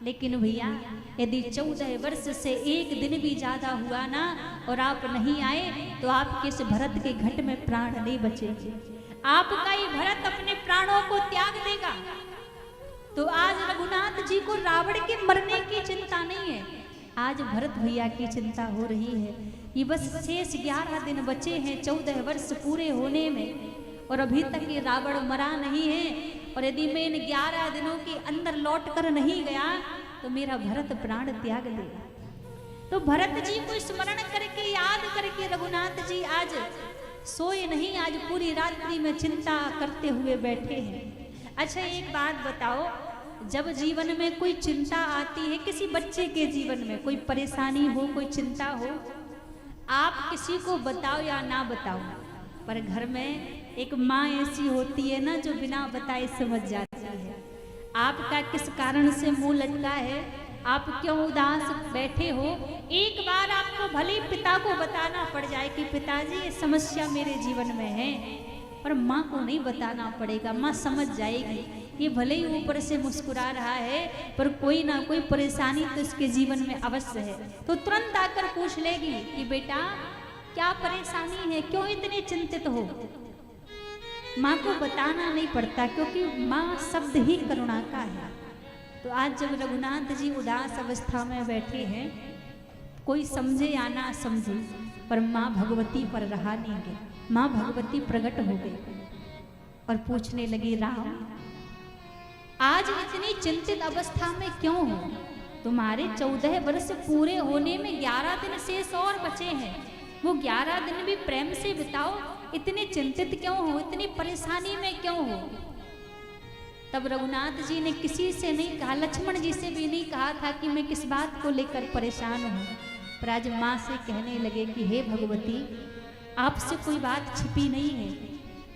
लेकिन भैया यदि 14 वर्ष से एक दिन भी ज्यादा हुआ ना और आप नहीं आए तो आपके इस भरत के घट में प्राण नहीं बचेंगे, आपका ये भरत अपने प्राणों को त्याग देगा। तो आज रघुनाथ जी को रावण के मरने की चिंता नहीं है, आज भरत भैया की चिंता हो रही है। ये बस शेष 11 दिन बचे हैं 14 वर्ष पूरे होने में, और अभी तक ये रावण मरा नहीं है। और यदि मैं इन 11 दिनों के अंदर लौट कर नहीं गया तो मेरा भरत प्राण त्याग देगा। तो भरत जी को स्मरण करके याद करके रघुनाथ जी आज सोए नहीं, आज पूरी रात्रि में चिंता करते हुए बैठे हैं। अच्छा एक बात बताओ, जब जीवन में कोई चिंता आती है, किसी बच्चे के जीवन में कोई परेशानी हो, कोई चिंता हो, आप किसी को बताओ या ना बताओ, पर घर में एक माँ ऐसी होती है ना जो बिना बताए समझ जाती है आपका किस कारण से मुंह लटका है, आप क्यों उदास बैठे हो। एक बार आपको भले पिता को बताना पड़ जाए कि पिताजी ये समस्या मेरे जीवन में है, पर माँ को नहीं बताना पड़ेगा, माँ समझ जाएगी। ये भले ही ऊपर से मुस्कुरा रहा है पर कोई ना कोई परेशानी तो इसके जीवन में अवश्य है, तो तुरंत आकर पूछ लेगी कि बेटा क्या परेशानी है, क्यों इतने चिंतित हो। माँ को बताना नहीं पड़ता क्योंकि माँ शब्द ही करुणा का है। तो आज जब रघुनाथ जी उदास अवस्था में बैठे हैं, कोई समझे या ना समझे, पर माँ भगवती पर रहा नहीं गया। माँ भगवती प्रकट हो गई और पूछने लगी, राम आज इतनी चिंतित अवस्था में क्यों हो? तुम्हारे 14 वर्ष पूरे होने में 11 दिन शेष और बचे हैं, वो 11 दिन भी प्रेम से बिताओ, इतने चिंतित क्यों हो, इतनी परेशानी में क्यों हो। तब रघुनाथ जी ने किसी से नहीं कहा, लक्ष्मण जी से भी नहीं कहा था कि मैं किस बात को लेकर परेशान हूँ, पर आज माँ से कहने लगे कि हे भगवती आपसे कोई बात छिपी नहीं है,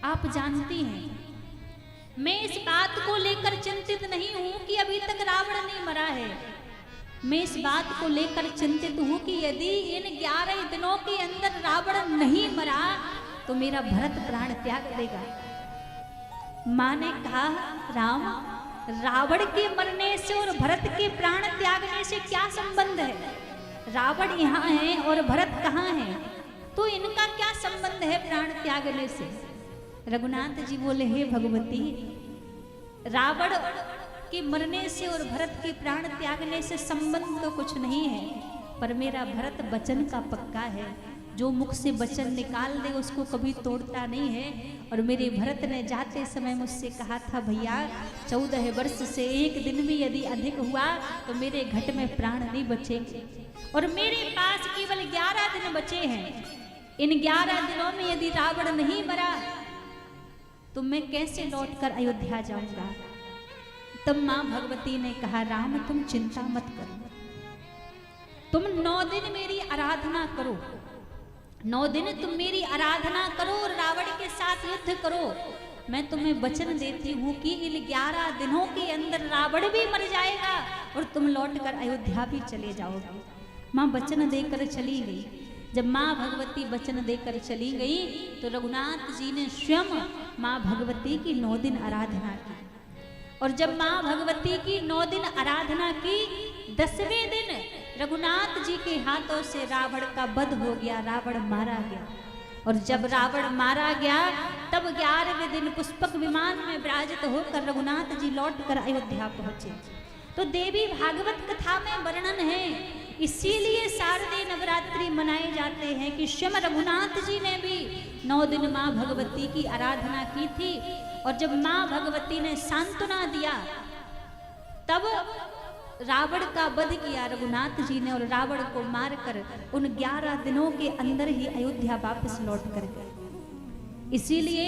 आप जानती हैं मैं इस बात को लेकर चिंतित नहीं हूँ कि अभी तक रावण नहीं मरा है, मैं इस बात को लेकर चिंतित हूँ कि यदि इन 11 दिनों के अंदर रावण नहीं मरा तो मेरा भरत प्राण त्याग देगा। माँ ने कहा, राम रावण के मरने से और भरत के प्राण त्यागने से क्या संबंध है? रावण यहाँ है और भरत कहाँ है, तो इनका क्या संबंध है प्राण त्यागने से? रघुनाथ जी बोले, हे भगवती रावण के मरने से और भरत के प्राण त्यागने से संबंध तो कुछ नहीं है, पर मेरा भरत वचन का पक्का है, जो मुख से वचन निकाल दे उसको कभी तोड़ता नहीं है। और मेरे भरत ने जाते समय मुझसे कहा था, भैया 14 वर्ष से एक दिन भी यदि अधिक हुआ तो मेरे घट में प्राण नहीं बचेंगे, और मेरे पास केवल 11 दिन बचे हैं। इन 11 दिनों में यदि रावण नहीं मरा तो मैं कैसे लौटकर अयोध्या जाऊंगा। तब माँ भगवती ने कहा, राम तुम चिंता मत करो, तुम 9 दिन मेरी आराधना करो, 9 दिन तुम मेरी आराधना करो और रावण के साथ युद्ध करो। मैं तुम्हें वचन देती हूँ कि इन 11 दिनों के अंदर रावण भी मर जाएगा और तुम लौटकर अयोध्या भी चले जाओगे। माँ वचन देकर चली गई। जब माँ भगवती वचन देकर चली गई तो रघुनाथ जी ने स्वयं माँ भगवती की 9 दिन आराधना की, और जब माँ भगवती की 9 दिन आराधना की, 10वें दिन रघुनाथ जी के हाथों से रावण का वध हो गया, रावण मारा गया। और जब रावण मारा गया तब 11वें दिन पुष्पक विमान में विराजित होकर रघुनाथ जी लौटकर अयोध्या पहुंचे। तो देवी भागवत कथा में वर्णन है, इसीलिए शारदीय नवरात्रि मनाए जाते हैं कि स्वयं रघुनाथ जी ने भी 9 दिन माँ भगवती की आराधना की थी। और जब माँ भगवती ने सांत्वना दिया तब रावण का वध किया रघुनाथ जी ने, और रावण को मारकर उन 11 दिनों के अंदर ही अयोध्या वापस लौट कर गए। इसीलिए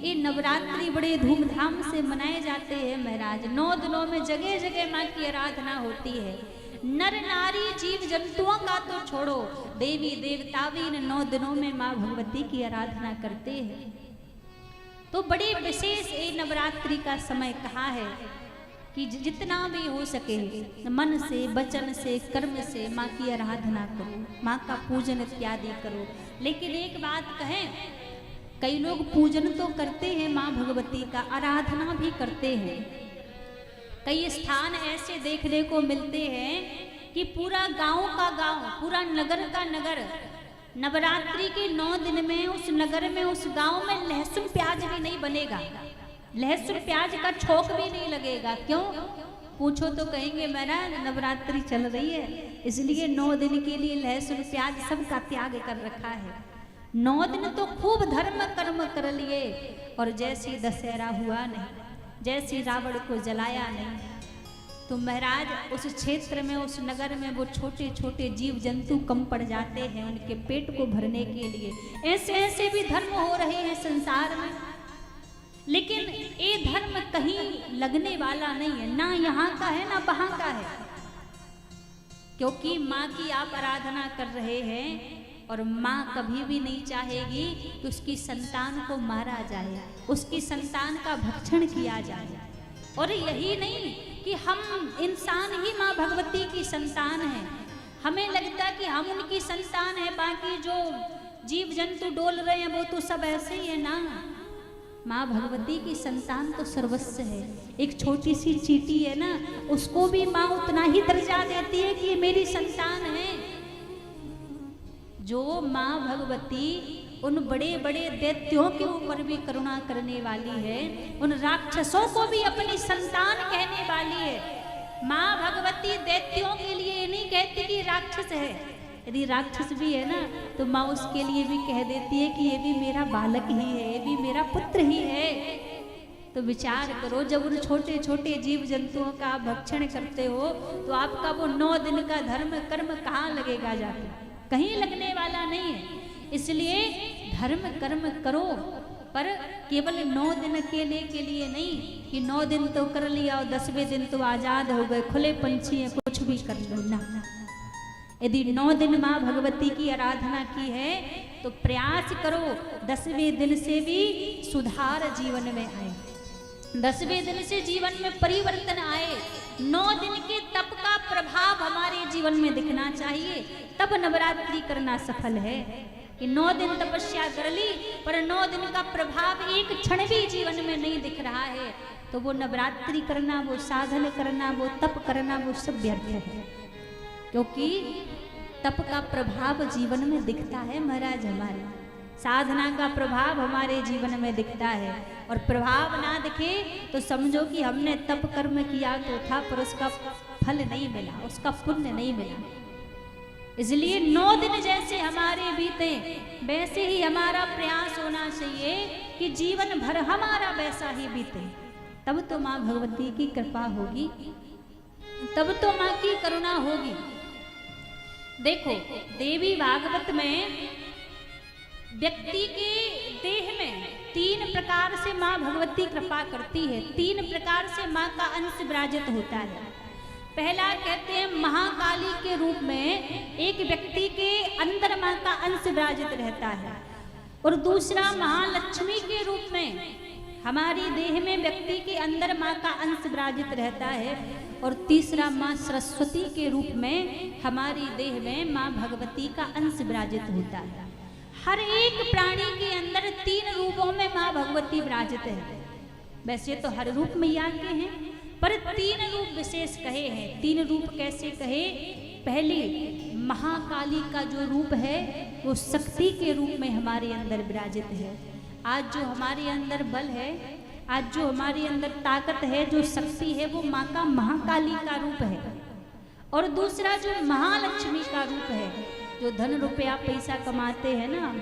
ये नवरात्रि बड़े धूमधाम से मनाए जाते हैं महाराज। 9 दिनों में जगह जगह माँ की आराधना होती है। नर नारी जीव जंतुओं का तो छोड़ो, देवी देवता भी इन 9 दिनों में माँ भगवती की आराधना करते हैं। तो बड़े विशेष ये नवरात्रि का समय कहा है कि जितना भी हो सके मन से, वचन से, कर्म से माँ की आराधना करो, माँ का पूजन इत्यादि करो। लेकिन एक बात कहें, कई लोग पूजन तो करते हैं माँ भगवती का, आराधना भी करते हैं, कई स्थान ऐसे देखने को मिलते हैं कि पूरा गांव का गांव, पूरा नगर का नगर, नवरात्रि के 9 दिन में उस नगर में, उस गांव में लहसुन प्याज भी नहीं बनेगा, लहसुन प्याज का छोक भी नहीं लगेगा। क्यों पूछो तो कहेंगे मेरा नवरात्रि चल रही है, इसलिए 9 दिन के लिए लहसुन प्याज सबका त्याग कर रखा है। 9 दिन तो खूब धर्म कर्म कर लिए, और जैसे दशहरा हुआ नहीं, जैसे रावण को जलाया नहीं, तो महाराज उस क्षेत्र में, उस नगर में वो छोटे छोटे जीव जंतु कम पड़ जाते हैं उनके पेट को भरने के लिए। ऐसे ऐसे भी धर्म हो रहे हैं संसार में, लेकिन ये धर्म कहीं लगने वाला नहीं है, ना यहाँ का है ना वहाँ का है। क्योंकि माँ की आप आराधना कर रहे हैं, और माँ कभी भी नहीं चाहेगी कि उसकी संतान को मारा जाए, उसकी संतान का भक्षण किया जाए। और यही नहीं कि हम इंसान ही माँ भगवती की संतान हैं, हमें लगता है कि हम उनकी संतान है, बाकी जो जीव जंतु डोल रहे हैं वो तो सब ऐसे ही है ना। माँ भगवती की संतान तो सर्वस्व है। एक छोटी सी चींटी है ना, उसको भी माँ उतना ही दर्जा देती है कि ये मेरी संतान है। जो माँ भगवती उन बड़े बड़े दैत्यों के ऊपर भी करुणा करने वाली है, उन राक्षसों को भी अपनी संतान कहने वाली है। माँ भगवती दैत्यों के लिए नहीं कहती कि राक्षस है, यदि राक्षस भी है ना तो माँ उसके लिए भी कह देती है कि ये भी मेरा बालक ही है, ये भी मेरा पुत्र ही है। तो विचार करो, जब उन छोटे छोटे जीव जंतुओं का भक्षण करते हो तो आपका वो 9 दिन का धर्म कर्म कहाँ लगेगा जाके, कहीं लगने वाला नहीं है। इसलिए धर्म कर्म करो, पर केवल 9 दिन अकेले के लिए नहीं कि 9 दिन तो कर लिया और 10वें दिन तो आजाद हो गए, खुले पंछी हैं, कुछ भी कर लो ना। यदि 9 दिन माँ भगवती की आराधना की है तो प्रयास करो 10वें दिन से भी सुधार जीवन में आए, 10वें दिन से जीवन में परिवर्तन आए। 9 दिन के तप का प्रभाव हमारे जीवन में दिखना चाहिए, तब नवरात्रि करना सफल है। कि 9 दिन तपस्या कर ली पर 9 दिन का प्रभाव एक क्षण भी जीवन में नहीं दिख रहा है, तो वो नवरात्रि करना, वो साधन करना, वो तप करना, वो सब व्यर्थ है। क्योंकि तप का प्रभाव जीवन में दिखता है महाराज, हमारे साधना का प्रभाव हमारे जीवन में दिखता है। और प्रभाव ना दिखे तो समझो कि हमने तप कर्म किया तो था, पर उसका फल नहीं मिला, उसका पुण्य नहीं मिला। इसलिए 9 दिन जैसे हमारे बीते वैसे ही हमारा प्रयास होना चाहिए कि जीवन भर हमारा वैसा ही बीते, तब तो माँ भगवती की कृपा होगी, तब तो माँ की करुणा होगी। देखो देवी भागवत में व्यक्ति के देह में 3 प्रकार से माँ भगवती कृपा करती है, 3 प्रकार से माँ का अंश विराजित होता है। पहला कहते हैं महाकाली के रूप में एक व्यक्ति के अंदर माँ का अंश विराजित रहता है, और दूसरा महालक्ष्मी के रूप में हमारी देह में व्यक्ति के अंदर माँ का अंश विराजित रहता है, और तीसरा माँ सरस्वती के रूप में हमारी देह में माँ भगवती का अंश विराजित होता है। हर एक प्राणी के अंदर 3 रूपों में माँ भगवती विराजित है। वैसे तो हर रूप मैया के हैं, पर 3 रूप विशेष कहे हैं। 3 रूप कैसे कहे? पहले महाकाली का जो रूप है वो शक्ति के रूप में हमारे अंदर विराजित है। आज जो हमारे अंदर बल है, आज जो हमारे अंदर ताकत है, जो शक्ति है, वो माँ का महाकाली का रूप है। और दूसरा जो महालक्ष्मी का रूप है, जो धन रुपया पैसा कमाते हैं ना,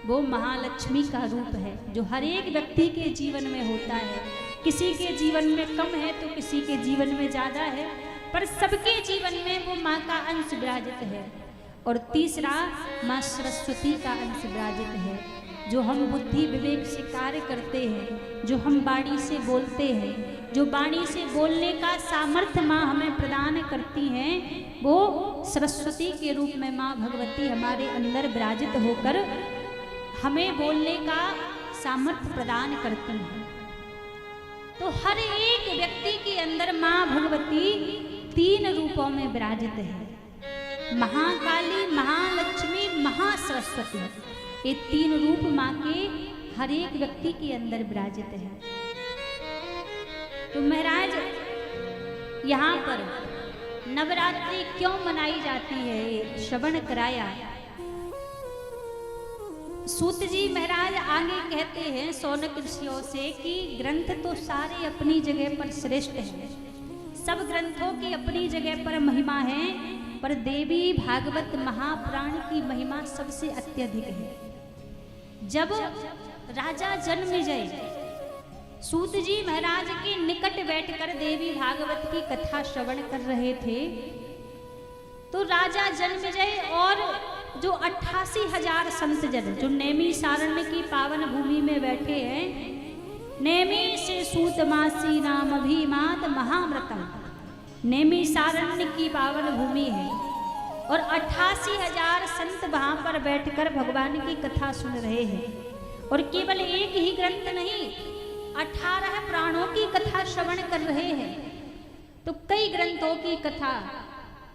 वो महालक्ष्मी का रूप है, जो हर एक व्यक्ति के जीवन में होता है। किसी के जीवन में कम है तो किसी के जीवन में ज़्यादा है, पर सबके जीवन में वो माँ का अंश विराजित है। और तीसरा माँ सरस्वती का अंश विराजित है। जो हम बुद्धि विवेक से कार्य करते हैं, जो हम वाणी से बोलते हैं, जो वाणी से बोलने का सामर्थ्य माँ हमें प्रदान करती हैं, वो सरस्वती के रूप में माँ भगवती हमारे अंदर विराजित होकर हमें बोलने का सामर्थ्य प्रदान करती हैं। तो हर एक व्यक्ति के अंदर माँ भगवती 3 रूपों में विराजित है। महाकाली, महालक्ष्मी, महासरस्वती, ये 3 रूप माँ के हर एक व्यक्ति के अंदर विराजित है। तो महाराज यहाँ पर नवरात्रि क्यों मनाई जाती है, श्रवण कराया। सूत जी महाराज आगे कहते हैं शौनक ऋषियों से कि ग्रंथ तो सारे अपनी जगह पर श्रेष्ठ हैं, सब ग्रंथों की अपनी जगह पर महिमा है, पर देवी भागवत महापुराण की महिमा सबसे अत्यधिक है। जब राजा जन्मेजय सूत जी महाराज के निकट बैठकर देवी भागवत की कथा श्रवण कर रहे थे, तो राजा जन्मेजय और जो 88,000 संत जन जो नेमी सारण्य की पावन भूमि में बैठे हैं, नेमी से सूतमासी नाम अभिमात महामृतम, नेमी सारण्य की पावन भूमि है और 88,000 संत वहां पर बैठकर भगवान की कथा सुन रहे हैं। और केवल एक ही ग्रंथ नहीं, 18 प्राणों की कथा श्रवण कर रहे हैं। तो कई ग्रंथों की कथा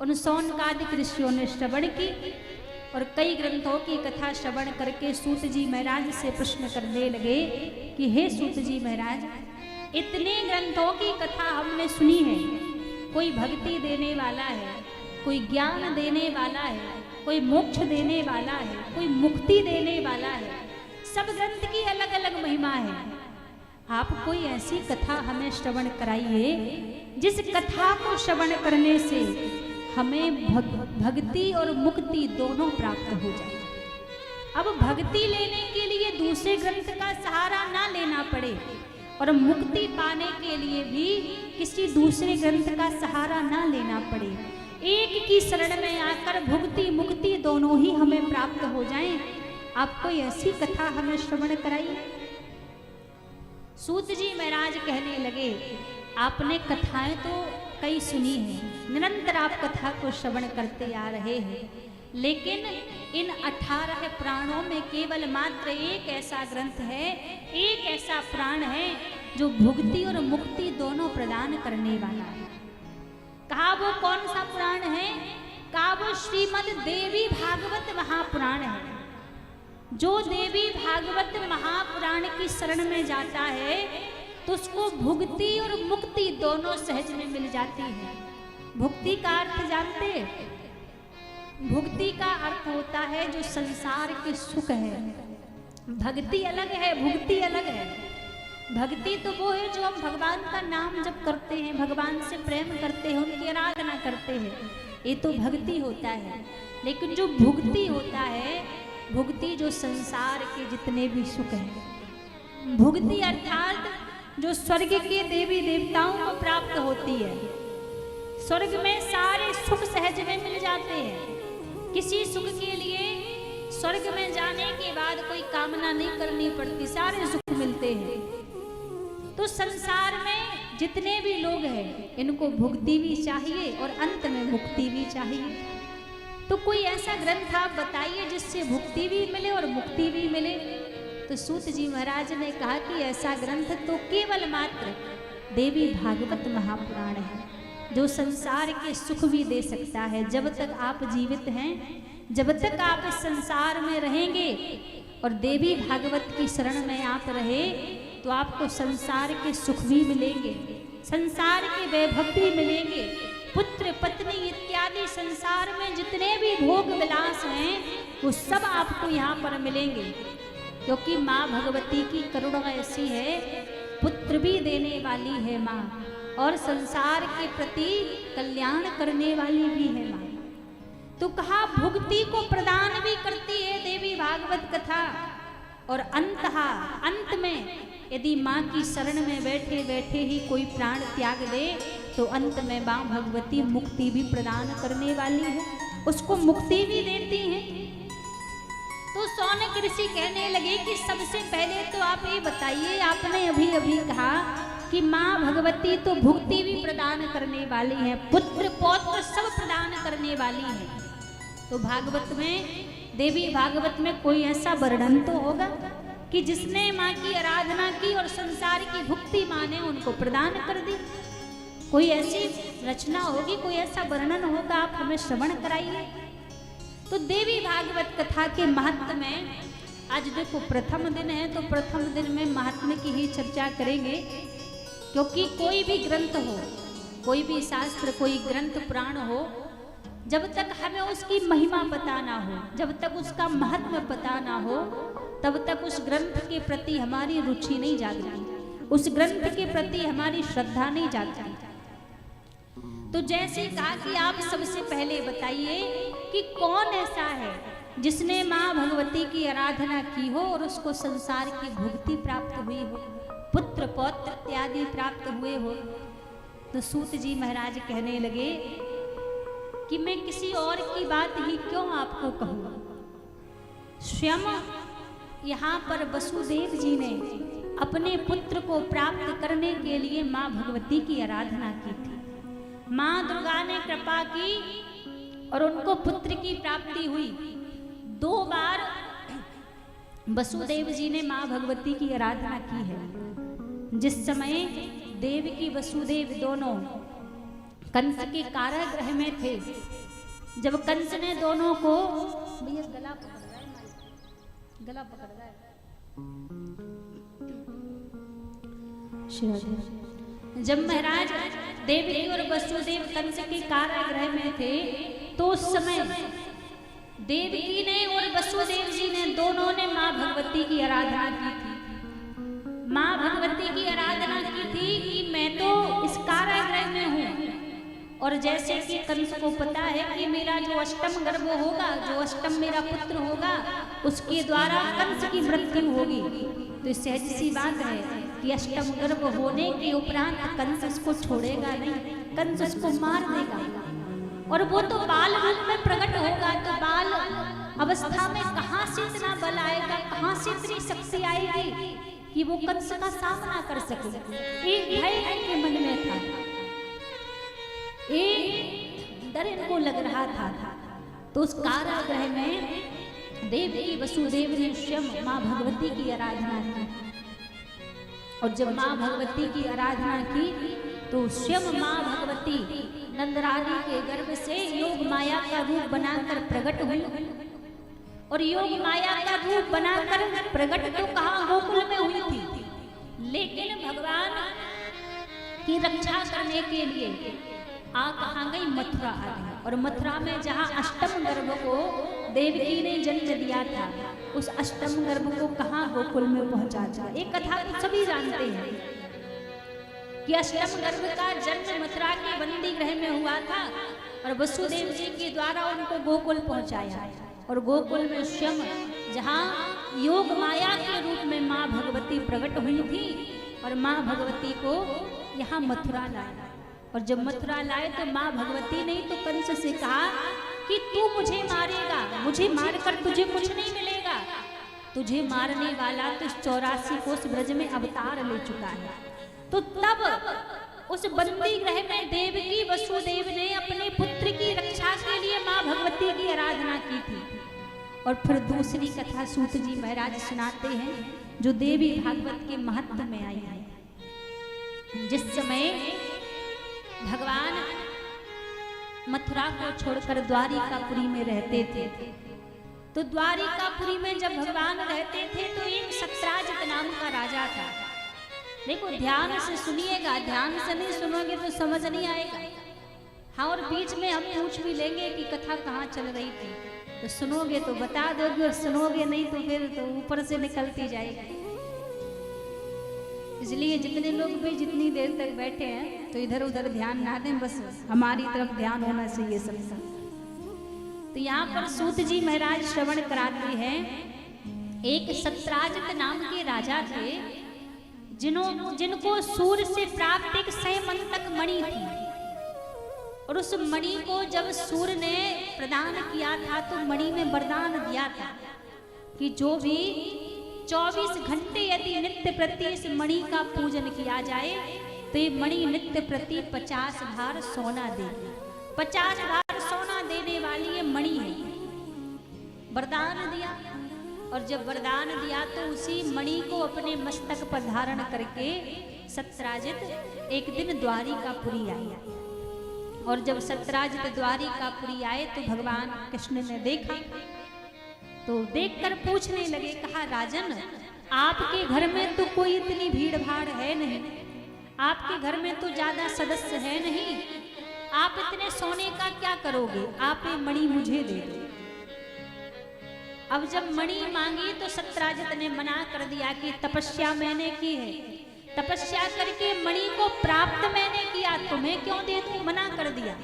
उन शौनकादिक ऋषियों ने श्रवण की और कई ग्रंथों की कथा श्रवण करके सूत जी महाराज से प्रश्न करने लगे कि हे सूत जी महाराज, इतने ग्रंथों की कथा हमने सुनी है, कोई भक्ति देने वाला है, कोई ज्ञान देने वाला है, कोई मोक्ष देने वाला है, कोई मुक्ति देने वाला है, सब ग्रंथ की अलग अलग महिमा है। आप कोई ऐसी कथा हमें श्रवण कराइए जिस कथा को श्रवण करने से हमें भक्ति और मुक्ति दोनों प्राप्त हो जाए। अब भक्ति लेने के लिए दूसरे ग्रंथ का सहारा ना लेना पड़े और मुक्ति पाने के लिए भी किसी दूसरे ग्रंथ का सहारा ना लेना पड़े, एक की शरण में आकर भक्ति मुक्ति दोनों ही हमें प्राप्त हो जाएं। आप कोई ऐसी कथा हमें श्रवण कराइए। सूत जी महाराज कहने लगे, आपने कथाएं तो कई सुनी हैं, निरंतर आप कथा को श्रवण करते आ रहे हैं, लेकिन इन 18 प्राणों में केवल मात्र एक ऐसा ग्रंथ है, एक ऐसा प्राण है जो भुक्ति और मुक्ति दोनों प्रदान करने वाला है। कहा वो कौन सा पुराण है? कहा वो श्रीमद् देवी भागवत महापुराण है। जो देवी भागवत महापुराण की शरण में जाता है तो उसको भुक्ति और मुक्ति दोनों सहज में मिल जाती है। भुक्ति का अर्थ जानते हैं? भुक्ति का अर्थ होता है जो संसार के सुख है। भक्ति अलग है, भुक्ति अलग है। भक्ति तो वो है जो हम भगवान का नाम जप करते हैं, भगवान से प्रेम करते हैं, उनकी आराधना करते हैं, ये तो भक्ति होता है। लेकिन जो भुक्ति होता है, भुक्ति जो संसार के जितने भी सुख हैं, भुक्ति अर्थात जो स्वर्ग के देवी देवताओं को प्राप्त होती है। स्वर्ग में सारे सुख सहज में मिल जाते हैं। किसी सुख के लिए स्वर्ग में जाने के बाद कोई कामना नहीं करनी पड़ती, सारे सुख मिलते हैं। तो संसार में जितने भी लोग हैं, इनको भुक्ति भी चाहिए और अंत में मुक्ति भी चाहिए। तो कोई ऐसा ग्रंथ आप बताइए जिससे भुक्ति भी मिले और मुक्ति भी मिले। तो सूत जी महाराज ने कहा कि ऐसा ग्रंथ तो केवल मात्र देवी भागवत महापुराण है, जो संसार के सुख भी दे सकता है। जब तक आप जीवित हैं, जब तक आप इस संसार में रहेंगे और देवी भागवत की शरण में आप रहे, तो आपको संसार के सुख भी मिलेंगे, संसार के वैभव भी मिलेंगे, पुत्र पत्नी इत्यादि संसार में जितने भी भोग विलास हैं वो सब आपको यहाँ पर मिलेंगे। क्योंकि माँ भगवती की करुणा ऐसी है, पुत्र भी देने वाली है माँ और संसार के प्रति कल्याण करने वाली भी है माँ। तो कहा भुक्ति को प्रदान भी करती है देवी भागवत कथा। और अंत में यदि माँ की शरण में बैठे बैठे ही कोई प्राण त्याग दे तो अंत में माँ भगवती मुक्ति भी प्रदान करने वाली है, उसको मुक्ति भी देती है। तो शौनक ऋषि कहने लगे कि सबसे पहले तो आप ये बताइए, आपने अभी अभी कहा कि माँ भगवती तो भुक्ति भी प्रदान करने वाली है, पुत्र पौत्र सब प्रदान करने वाली है। तो भागवत में, देवी भागवत में कोई ऐसा वर्णन तो होगा कि जिसने माँ की आराधना की और संसार की भुक्ति माँ ने उनको प्रदान कर दी। कोई ऐसी रचना होगी, कोई ऐसा वर्णन होगा, आप हमें श्रवण कराइए। तो देवी भागवत कथा के महत्व में आज देखो प्रथम दिन है, तो प्रथम दिन में महात्म्य की ही चर्चा करेंगे। क्योंकि कोई भी ग्रंथ हो, कोई भी शास्त्र, कोई ग्रंथ पुराण हो, जब तक हमें उसकी महिमा पता ना हो, जब तक उसका महत्व पता ना हो, तब तक उस ग्रंथ के प्रति हमारी रुचि नहीं जागती, उस ग्रंथ के प्रति हमारी श्रद्धा नहीं जागती। तो जैसे कहा कि आप सबसे पहले बताइए कि कौन ऐसा है जिसने माँ भगवती की आराधना की हो और उसको संसार की भुक्ति प्राप्त हुई हो, पुत्र पौत्र इत्यादि प्राप्त हुए हो। तो सूत जी महाराज कहने लगे कि मैं किसी और की बात ही क्यों आपको कहूँ, स्वयं यहाँ पर वसुदेव जी ने अपने पुत्र को प्राप्त करने के लिए माँ भगवती की आराधना की थी। माँ दुर्गा ने कृपा की और उनको पुत्र की प्राप्ति हुई। 2 बार वसुदेव जी ने माँ भगवती की आराधना की है। जिस समय देवकी वसुदेव दोनों कंस के कारागृह में थे, जब कंस ने दोनों को, भैया गला पकड़ रहा है, गला पकड़ रहा है, जब महाराज देवकी और वसुदेव कंस के कारागृह में थे, तो उस समय देवकी ने और वसुदेव जी ने दोनों ने माँ भगवती की आराधना की थी। माँ भगवती की आराधना की थी कि मैं तो इस कारागृह में हूँ, और जैसे कि कंस को पता है कि मेरा जो अष्टम गर्भ होगा, जो अष्टम मेरा पुत्र होगा, उसके द्वारा कंस की मृत्यु होगी। तो सहज सी बात है कि अष्टम गर्भ होने के उपरांत कंस उसको छोड़ेगा नहीं, कंस उसको मार देगा। और वो तो बाल रूप में प्रकट होगा, तो बाल अवस्था में कहाँ से इतना बल आएगा, कहाँ से इतनी शक्ति आएगी कि वो कंस का सामना कर सके। एक भय इनके मन में था, एक डर इनको लग रहा था। तो उस कारागृह में देवकी वसुदेव ने स्वयं माँ भगवती की आराधना की, और जब माँ भगवती की आराधना की तो स्वयं माँ भगवती नंदरानी के गर्भ से योग माया का रूप बनाकर प्रकट हुई। और योग माया का रूप बनाकर प्रकट तो कहाँ गोकुल में हुई थी, लेकिन भगवान की रक्षा करने के लिए कहाँ गई, मथुरा आ गई। और मथुरा में जहाँ अष्टम गर्भ को देवकी ने जन्म दिया था, उस अष्टम गर्भ को कहाँ गोकुल में पहुंचा दिया। एक कथा तो सभी जानते हैं कि अष्टम गर्भ का जन्म मथुरा के बंदी गृह में हुआ था, और वसुदेव जी के द्वारा उनको गोकुल पहुंचाया। और गोकुल में स्वयं जहाँ योग माया के रूप में माँ भगवती प्रकट हुई थी, और माँ भगवती को यहाँ मथुरा लाया। और जब मथुरा लाए तो माँ भगवती ने तो कंस से कहा कि तू मुझे मारेगा, मुझे मारकर तुझे कुछ नहीं मिलेगा, तुझे मारने वाला तो 84 कोस ब्रज में अवतार ले चुका है। तो तब उस बंदी गृह में देवकी वसुदेव ने अपने पुत्र की रक्षा के लिए माँ भगवती की आराधना की थी। और फिर दूसरी कथा सूत जी महाराज सुनाते हैं, जो देवी भागवत के महत्व में आई है। जिस समय भगवान मथुरा को छोड़कर द्वारिकापुरी में रहते थे, तो द्वारिकापुरी में जब भगवान रहते थे तो एक सत्राजित नाम का राजा था। देखो ध्यान से सुनिएगा, ध्यान से नहीं सुनोगे तो समझ नहीं आएगा। हाँ, और बीच में हम पूछ भी लेंगे कि कथा कहाँ चल रही थी, तो सुनोगे तो बता दोगे, और सुनोगे नहीं तो फिर तो ऊपर से निकलती जाएगी। इसलिए जितने लोग भी जितनी देर तक बैठे हैं तो इधर उधर ध्यान ना दें, बस हमारी तरफ ध्यान होना चाहिए सबका। तो यहाँ पर सूत जी महाराज श्रवण कराते हैं, एक सत्राजित नाम के राजा थे, जिनको सूर्य से प्राप्त एक सैमंतक मणि थी। और उस मणि को जब सूर्य ने प्रदान किया था तो मणि में वरदान दिया था कि जो भी 24 घंटे यदि नित्य प्रति इस मणि का पूजन किया जाए तो ये मणि नित्य प्रति 50 भार सोना देगी। 50 भार सोना देने वाली ये मणि है। वरदान दिया, और जब वरदान दिया तो उसी मणि को अपने मस्तक पर धारण करके सत्राजित एक दिन द्वारिकापुरी आया। और जब सत्राजित द्वारिकापुरी आए तो भगवान कृष्ण ने देखा, तो देखकर पूछने लगे, कहा राजन आपके घर में तो कोई इतनी भीड़ भाड़ है नहीं, आपके घर में तो ज्यादा सदस्य है नहीं, आप इतने सोने का क्या करोगे, आप ये मणि मुझे दे दो। अब जब मणि मांगी तो सत्राजित ने मना कर दिया कि तपस्या मैंने की है, तपस्या करके मणि को प्राप्त मैंने किया, तुम्हें क्यों दे दूं, मना कर दिया।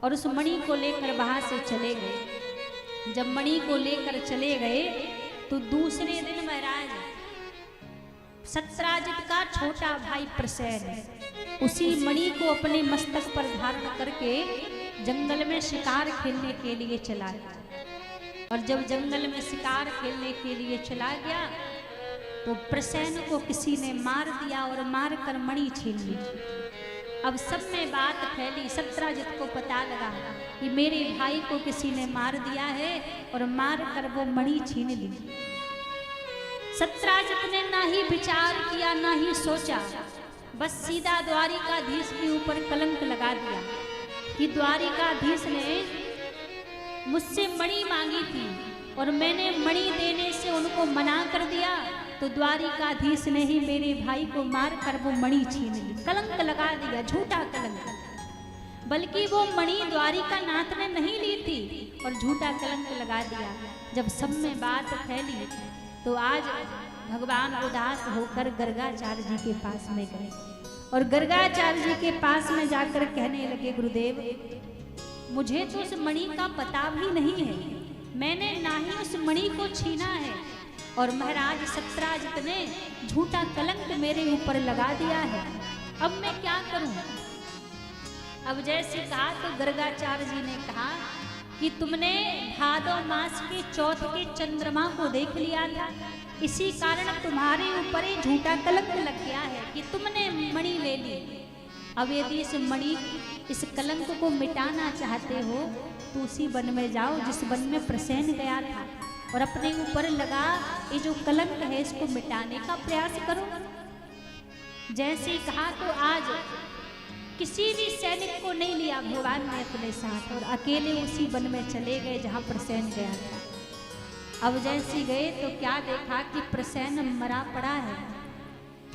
और उस मणि को लेकर वहां से चले गए। जब मणि को लेकर चले गए तो दूसरे दिन महाराज सत्राजित का छोटा भाई प्रसेन उसी मणि को अपने मस्तक पर धारण करके जंगल में शिकार खेलने के लिए चला गया। और जब जंगल में शिकार खेलने के लिए चला गया तो प्रसेन को किसी ने मार दिया और मार कर मणि छीन ली। अब सब में बात फैली, सत्राजित को पता लगा कि मेरे भाई को किसी ने मार दिया है और मार कर वो मणि छीन ली। सत्राजित ने ना ही विचार किया ना ही सोचा, बस सीधा द्वारिकाधीश के ऊपर कलंक लगा दिया कि द्वारिकाधीश ने मुझसे मणि मांगी थी और मैंने मणि देने से उनको मना कर दिया, तो द्वारिकाधीश ने ही मेरे भाई को मार कर वो मणि छीन ली। कलंक लगा दिया, झूठा कलंक। बल्कि वो मणि द्वारिकानाथ ने नहीं ली थी और झूठा कलंक लगा दिया। जब सब में बात फैली तो आज भगवान उदास होकर गर्गाचार्य जी के पास में गए और गर्गाचार्य जी के पास में जाकर कहने लगे, गुरुदेव मुझे तो उस मणि का पता भी नहीं है, मैंने ना ही उस मणि को छीना है और महाराज सत्राजित ने झूठा कलंक मेरे ऊपर लगा दिया है, अब मैं क्या करूं। अब जैसे कहा तो गर्गाचार्य जी ने कहा कि तुमने भादव मास के चौथ के चंद्रमा को देख लिया था, इसी कारण तुम्हारे ऊपर ये झूठा कलंक लग गया है कि तुमने मणि ले ली। अब यदि इस मणि इस कलंक को मिटाना चाहते हो तो उसी वन में जाओ जिस वन में प्रसेन गया था और अपने ऊपर लगा ये जो कलंक है इसको मिटाने का प्रयास करो। जैसे कहा तो आज किसी भी सैनिक को नहीं लिया भगवान ने अपने साथ और अकेले उसी वन में चले गए जहां प्रसेन गया था। अब जैसे गए तो क्या देखा कि प्रसेन मरा पड़ा है,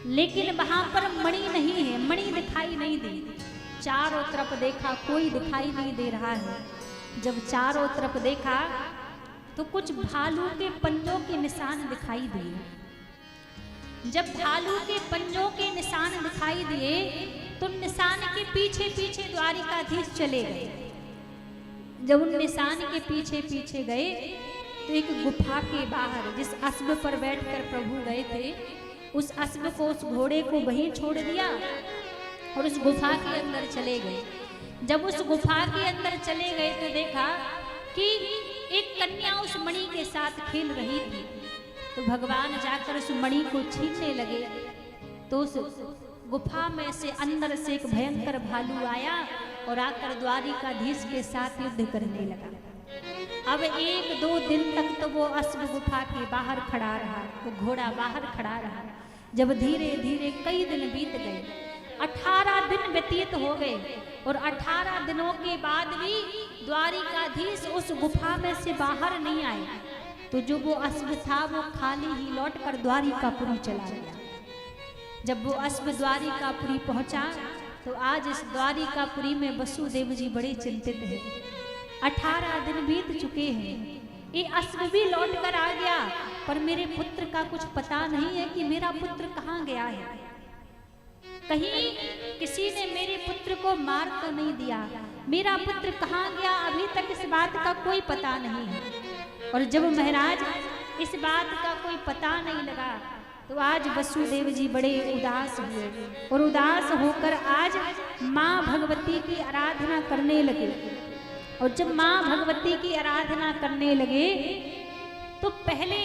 लेकिन वहां पर मणि नहीं है, मणि दिखाई नहीं दी। चारों तरफ देखा कोई दिखाई नहीं दे रहा है। जब चारों तरफ देखा तो कुछ भालू के पंजों के निशान दिखाई दिए। जब भालू के पंजों के निशान दिखाई दिए तो निशान के पीछे पीछे द्वारिकाधीश चले गए। जब उन निशान के पीछे पीछे गए तो एक गुफा के बाहर जिस अश्व पर बैठकर प्रभु गए थे उस अश्व को उस घोड़े को वहीं छोड़ दिया और उस गुफा के अंदर चले गए। जब उस गुफा के अंदर चले गए तो देखा कि एक कन्या उस मणि के साथ खेल रही थी। तो भगवान जाकर उस मणि को छीनने लगे तो उस गुफा में से अंदर से एक भयंकर भालू आया और आकर द्वारिकाधीश के साथ युद्ध करने लगा। अब 1-2 दिन तक तो वो अश्व गुफा के बाहर खड़ा रहा, वो घोड़ा बाहर खड़ा रहा। जब धीरे धीरे कई दिन बीत गए, 18 दिन व्यतीत हो गए और 18 दिनों के बाद भी द्वारिकाधीश उस गुफा में से बाहर नहीं आए। तो जो वो अश्व था वो खाली ही लौटकर द्वारिकापुरी चला गया। जब वो अश्व द्वारिकापुरी पहुंचा तो आज इस द्वारिकापुरी में वसुदेव जी बड़े चिंतित हैं। 18 दिन बीत चुके हैं, ये अश्व भी लौट कर आ गया पर मेरे पुत्र का कुछ पता नहीं है कि मेरा पुत्र कहाँ गया है। कहीं किसी ने मेरे पुत्र को मार तो नहीं दिया, मेरा पुत्र कहाँ गया अभी तक इस बात का कोई पता नहीं है। और जब महाराज इस बात का कोई पता नहीं लगा तो आज वसुदेव जी बड़े उदास हुए और उदास होकर आज माँ भगवती की आराधना करने लगे। और जब माँ भगवती की आराधना करने लगे तो पहले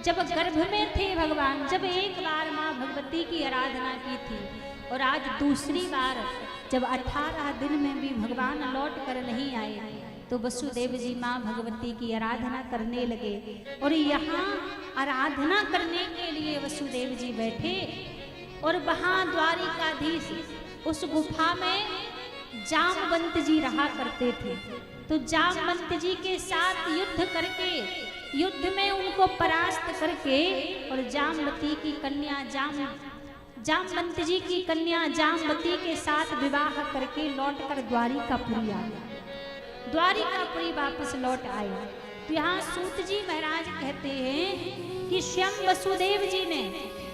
जब गर्भ में थे भगवान, जब एक बार माँ भगवती की आराधना की थी और आज दूसरी बार जब 18 दिन में भी भगवान लौट कर नहीं आए तो वसुदेव जी माँ भगवती की आराधना करने लगे। और यहाँ आराधना करने के लिए वसुदेव जी बैठे और वहाँ द्वारिकाधीश उस गुफा में जामवंत जी रहा करते थे। तो जामवंत जी के साथ युद्ध करके, युद्ध में उनको परास्त करके और जामवती की कन्या जामवंत जी की कन्या जामवती के साथ विवाह करके लौटकर द्वारिकापुरी आ गया। द्वारिकापुरी वापस लौट आए। तो यहाँ सूत जी महाराज कहते हैं कि स्वयं वसुदेव जी ने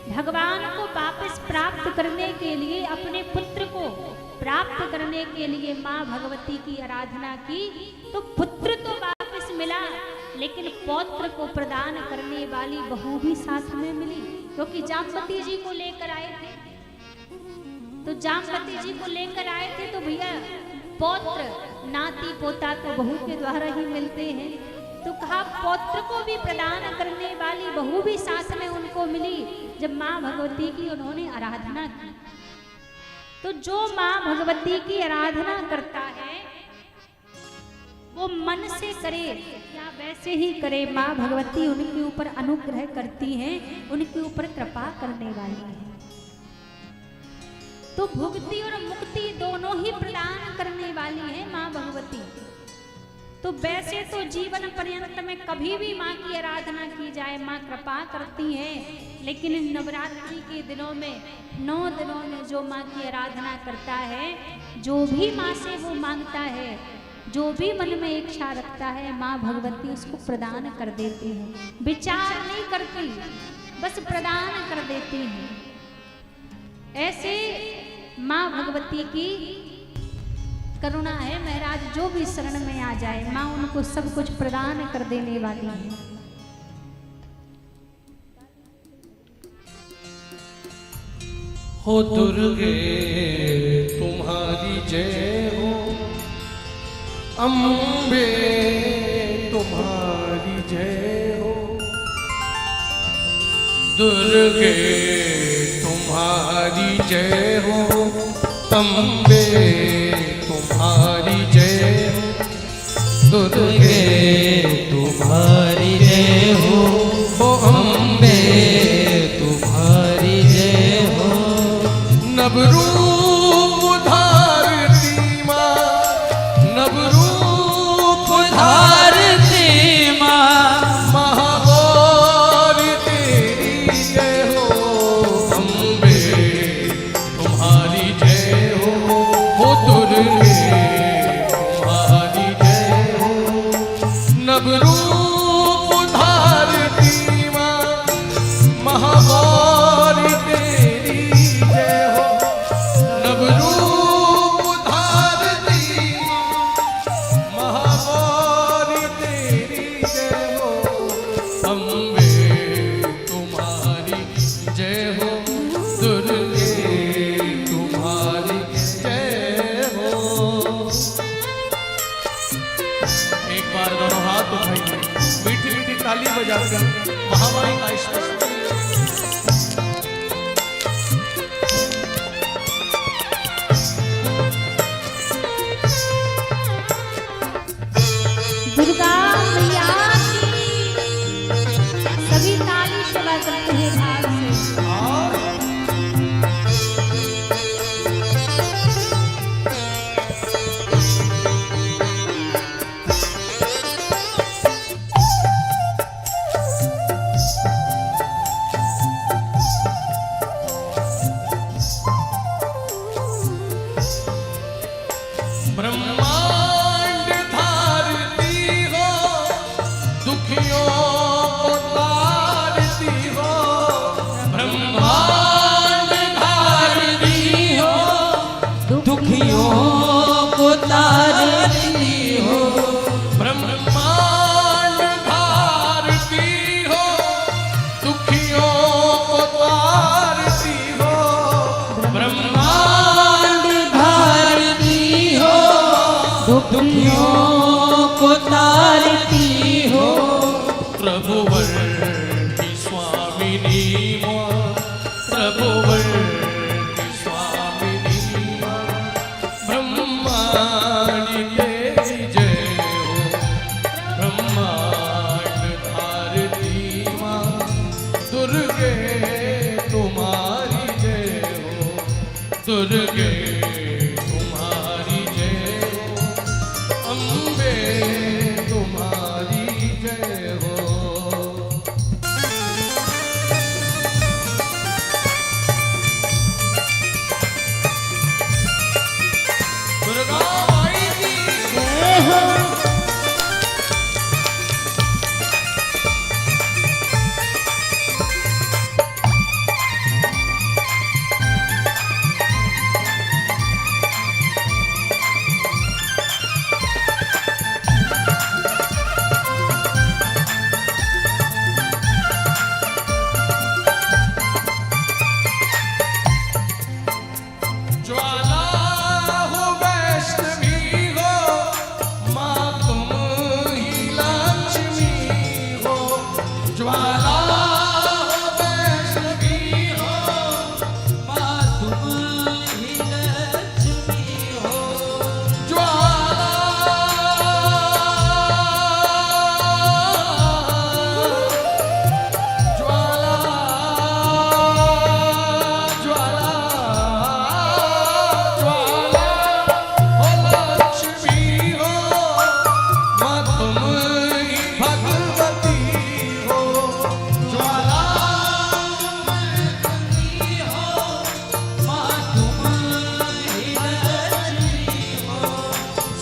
भगवान को वापस प्राप्त करने के लिए, अपने पुत्र को प्राप्त करने के लिए माँ भगवती की आराधना की। तो पुत्र तो वापस मिला, लेकिन पौत्र को प्रदान करने वाली बहू भी साथ में मिली, क्योंकि जामवती जी को लेकर आए थे। तो जामवती जी को लेकर आए थे तो भैया पौत्र, नाती पोता तो बहू के द्वारा ही मिलते हैं। तो कहा पौत्र को भी प्रदान करने वाली बहू भी साथ में उनको मिली जब माँ भगवती की उन्होंने आराधना की। तो जो माँ भगवती की आराधना करता है वो मन से करे या वैसे ही करे, माँ भगवती उनके ऊपर अनुग्रह करती हैं, उनके ऊपर कृपा करने वाली है। तो भुक्ति और मुक्ति दोनों ही प्रदान करने वाली है माँ भगवती। तो वैसे तो जीवन पर्यंत में कभी भी माँ की आराधना की जाए माँ कृपा करती हैं, लेकिन नवरात्रि के दिनों में 9 दिनों में जो माँ की आराधना करता है, जो भी माँ से वो मांगता है, जो भी मन में इच्छा रखता है, माँ भगवती उसको प्रदान कर देती है। विचार नहीं करती, बस प्रदान कर देती है। ऐसे माँ भगवती की करुणा है महाराज, जो भी शरण में आ जाए माँ उनको सब कुछ प्रदान कर देने वाली है। हो दुर्गे तुम्हारी जय हो, अम्बे तुम्हारी जय हो, दुर्गे तुम्हारी जय हो, अम्बे तुम्हारी जय हो, दुर्गे तुम्हारी जय हो, अम्बे तुम्हारी जय हो, नवरूप धारती माँ, नवरूप धारती माँ, महागौर तेरी जय हो, अम्बे तुम्हारी जय हो, दुर्गे तुम्हारी जय हो, नवरूप धारती माँ, महागौर तेरी जय हो, नवरूप धारती महागौर तेरी जय हो, अम्बे तुम्हारी जय हो, दुर्गे तुम्हारी जय हो। एक बार दोनों हाथ उठाइए, मीठी मीठी ताली बजाकर महामाई का स्मरण करिए। दुर्गा मैया की सभी ताली सेवा करते हैं भाव से। ब्रह्मांड धारती हो, दुखियों को तारती हो, ब्रह्मांड धारती हो, दुखियों को तारती हो, ब्रह्मांड धारती हो, दुखियों को तारती हो, ब्रह्मांड धारती हो, दुखियों को तारती हो, प्रभुवर की स्वामिनी माँ, प्रभुवर की स्वामिनी माँ, ब्रह्मांड तेरी जय हो, ब्रह्मांड धारती माँ, दुर्गे तुम्हारी जय हो, दुर्गे तुम्हारी जय हो, अम्बे तुम्हारी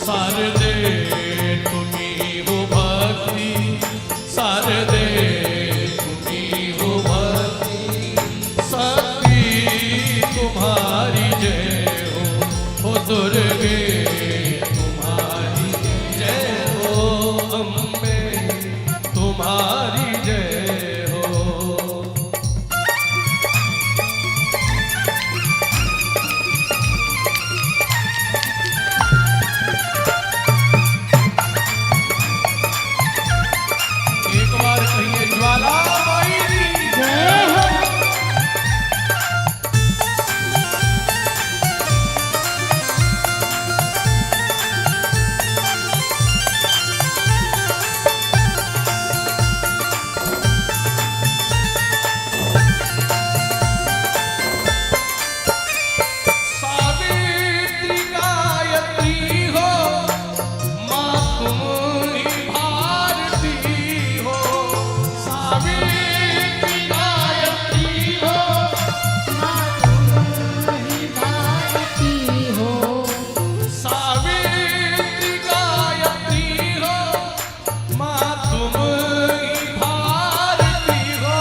शारदे तुम्ही हो भक्ति, शारदे तुम्ही हो भक्ति, शक्ति तुम्हारी जय हो दुर्गे तुम्हारी जय हो, अम्बे तुम्हारी जय हो। एक बार कहिए ज्वाला माई जय हो। सावित्री गायत्री हो, माँ तुम ही भारती हो, सावित्री गायत्री हो, भारती हो, सावित्री गायत्री हो, माँ तुम ही भारती हो,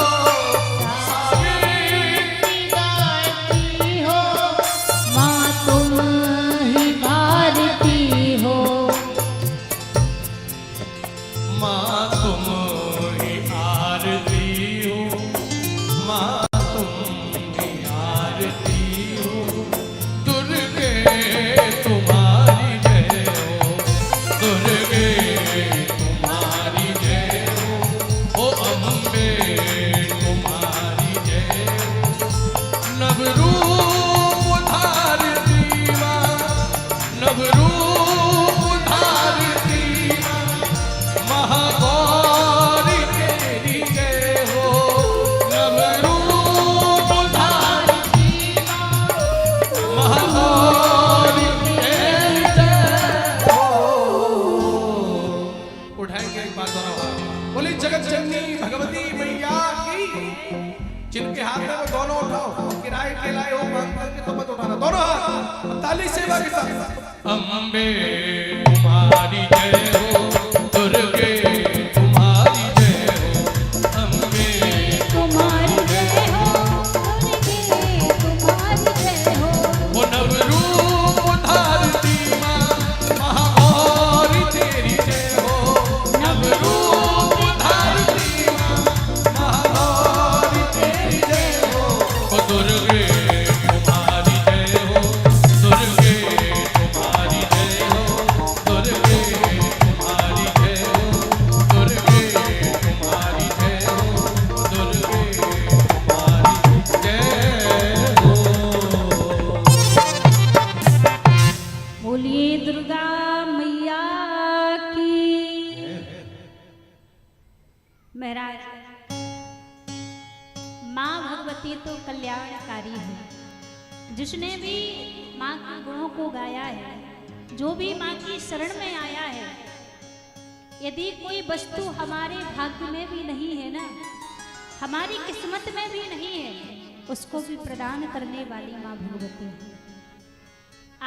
सावित्री गायत्री हो, माँ तुम ही भारती हो, माँ तुम ही आरती हो, माँ तुम ही आरती हो, दुर्गे तुम्हारी जय हो, दुर्गे तुम्हारी जय हो, ओ अम्बे तुम्हारी जय हो, नवरूप धारती माँ, नवरूप धारती माँ, महागौरी तेरी जय हो, नवरूप धारती माँ, महागौरी तेरी जय हो। उठाएंगे एक बात दोनों हाथ, बोली जगत जननी भगवती मैया की, जिनके हाथ में वो दोनों उठाओ, किराए के लाए हो मांग करके तो मत उठाना, दोनों हाथ ताली सेवा के साथ। अम्बे तुम्हारी जय हो, दुर्गे तुम्हारी जय हो, अम्बे तुम्हारी जय हो, दुर्गे तुम्हारी जय हो, वो नवरूप धारती माँ, महागौरी तेरी जय हो, नवरूप धारती माँ, महागौरी तेरी जय हो, ओ दुर्गे तुम्हारी जय हो, दुर्गे तुम्हारी जय हो, दुर्गे तुम्हारी जय हो, दुर्गे तुम्हारी जय हो, दुर्गे तुम्हारी जय हो। बोलिए दुर्गा मैया की। महाराज, माँ भगवती तो कल्याणकारी है। जिसने भी माँ के गुणों को गाया है, जो भी माँ की शरण में आया है, यदि कोई वस्तु हमारे भाग्य में भी नहीं है ना, हमारी किस्मत में भी नहीं है, उसको भी प्रदान करने वाली माँ भगवती है।